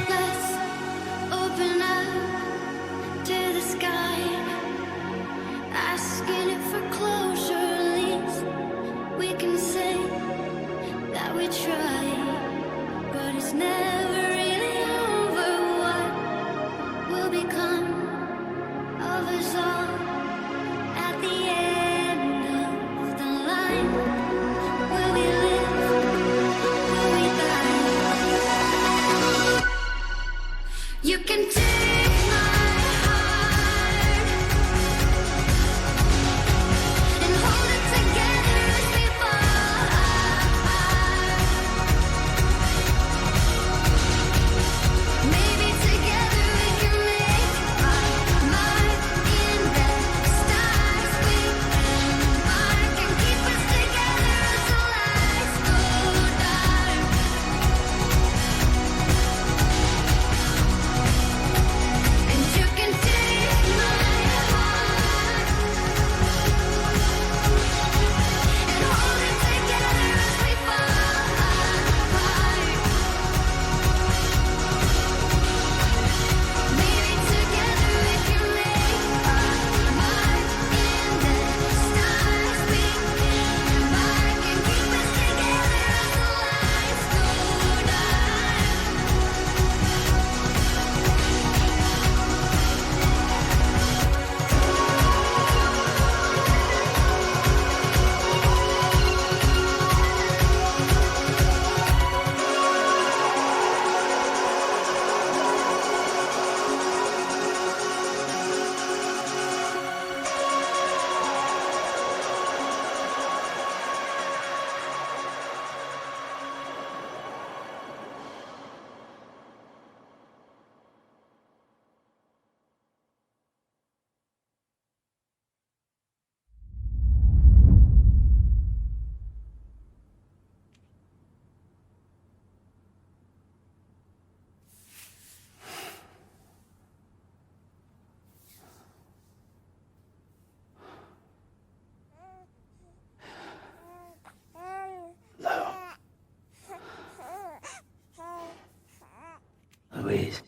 Let's open up to the sky, asking it for closure. At least we can say that we tried, but it's never really over. What will become of us all at the end of the line? Will we live? Will we die? You can take my heart and hold it together as we fall apart. Maybe together we can make a mark in the stars. We embark and keep us together as the lights go dark. And you can take my heart and hold it together as we fall apart. Maybe together we can make a mark in the stars. We embark and keep us together as the lights go Louise.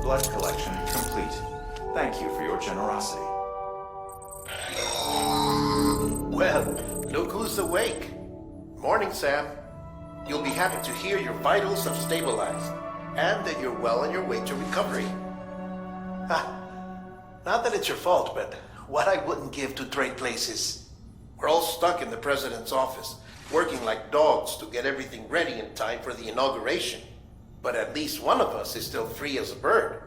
Blood collection complete. Thank you for your generosity. Well, look who's awake. Morning, Sam. You'll be happy to hear your vitals have stabilized, and that you're well on your way to recovery. Not that it's your fault, but what I wouldn't give to trade places. We're all stuck in the president's office, working like dogs to get everything ready in time for the inauguration. But at least one of us is still free as a bird.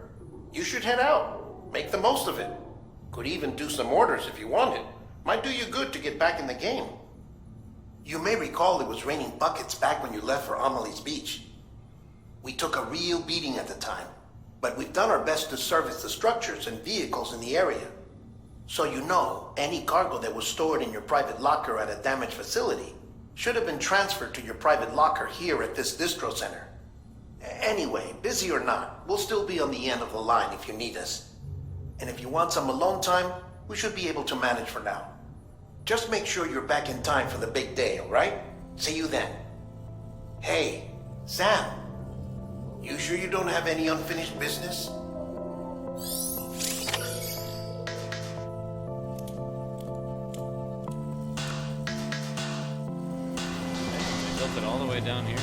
You should head out. Make the most of it. Could even do some orders if you wanted. Might do you good to get back in the game. You may recall it was raining buckets back when you left for Amelie's Beach. We took a real beating at the time, but we've done our best to service the structures and vehicles in the area. So you know, any cargo that was stored in your private locker at a damaged facility should have been transferred to your private locker here at this distro center. Anyway, busy or not, we'll still be on the end of the line if you need us. And if you want some alone time, we should be able to manage for now. Just make sure you're back in time for the big day, all right? See you then. Hey, Sam. You sure you don't have any unfinished business? They built it all the way down here.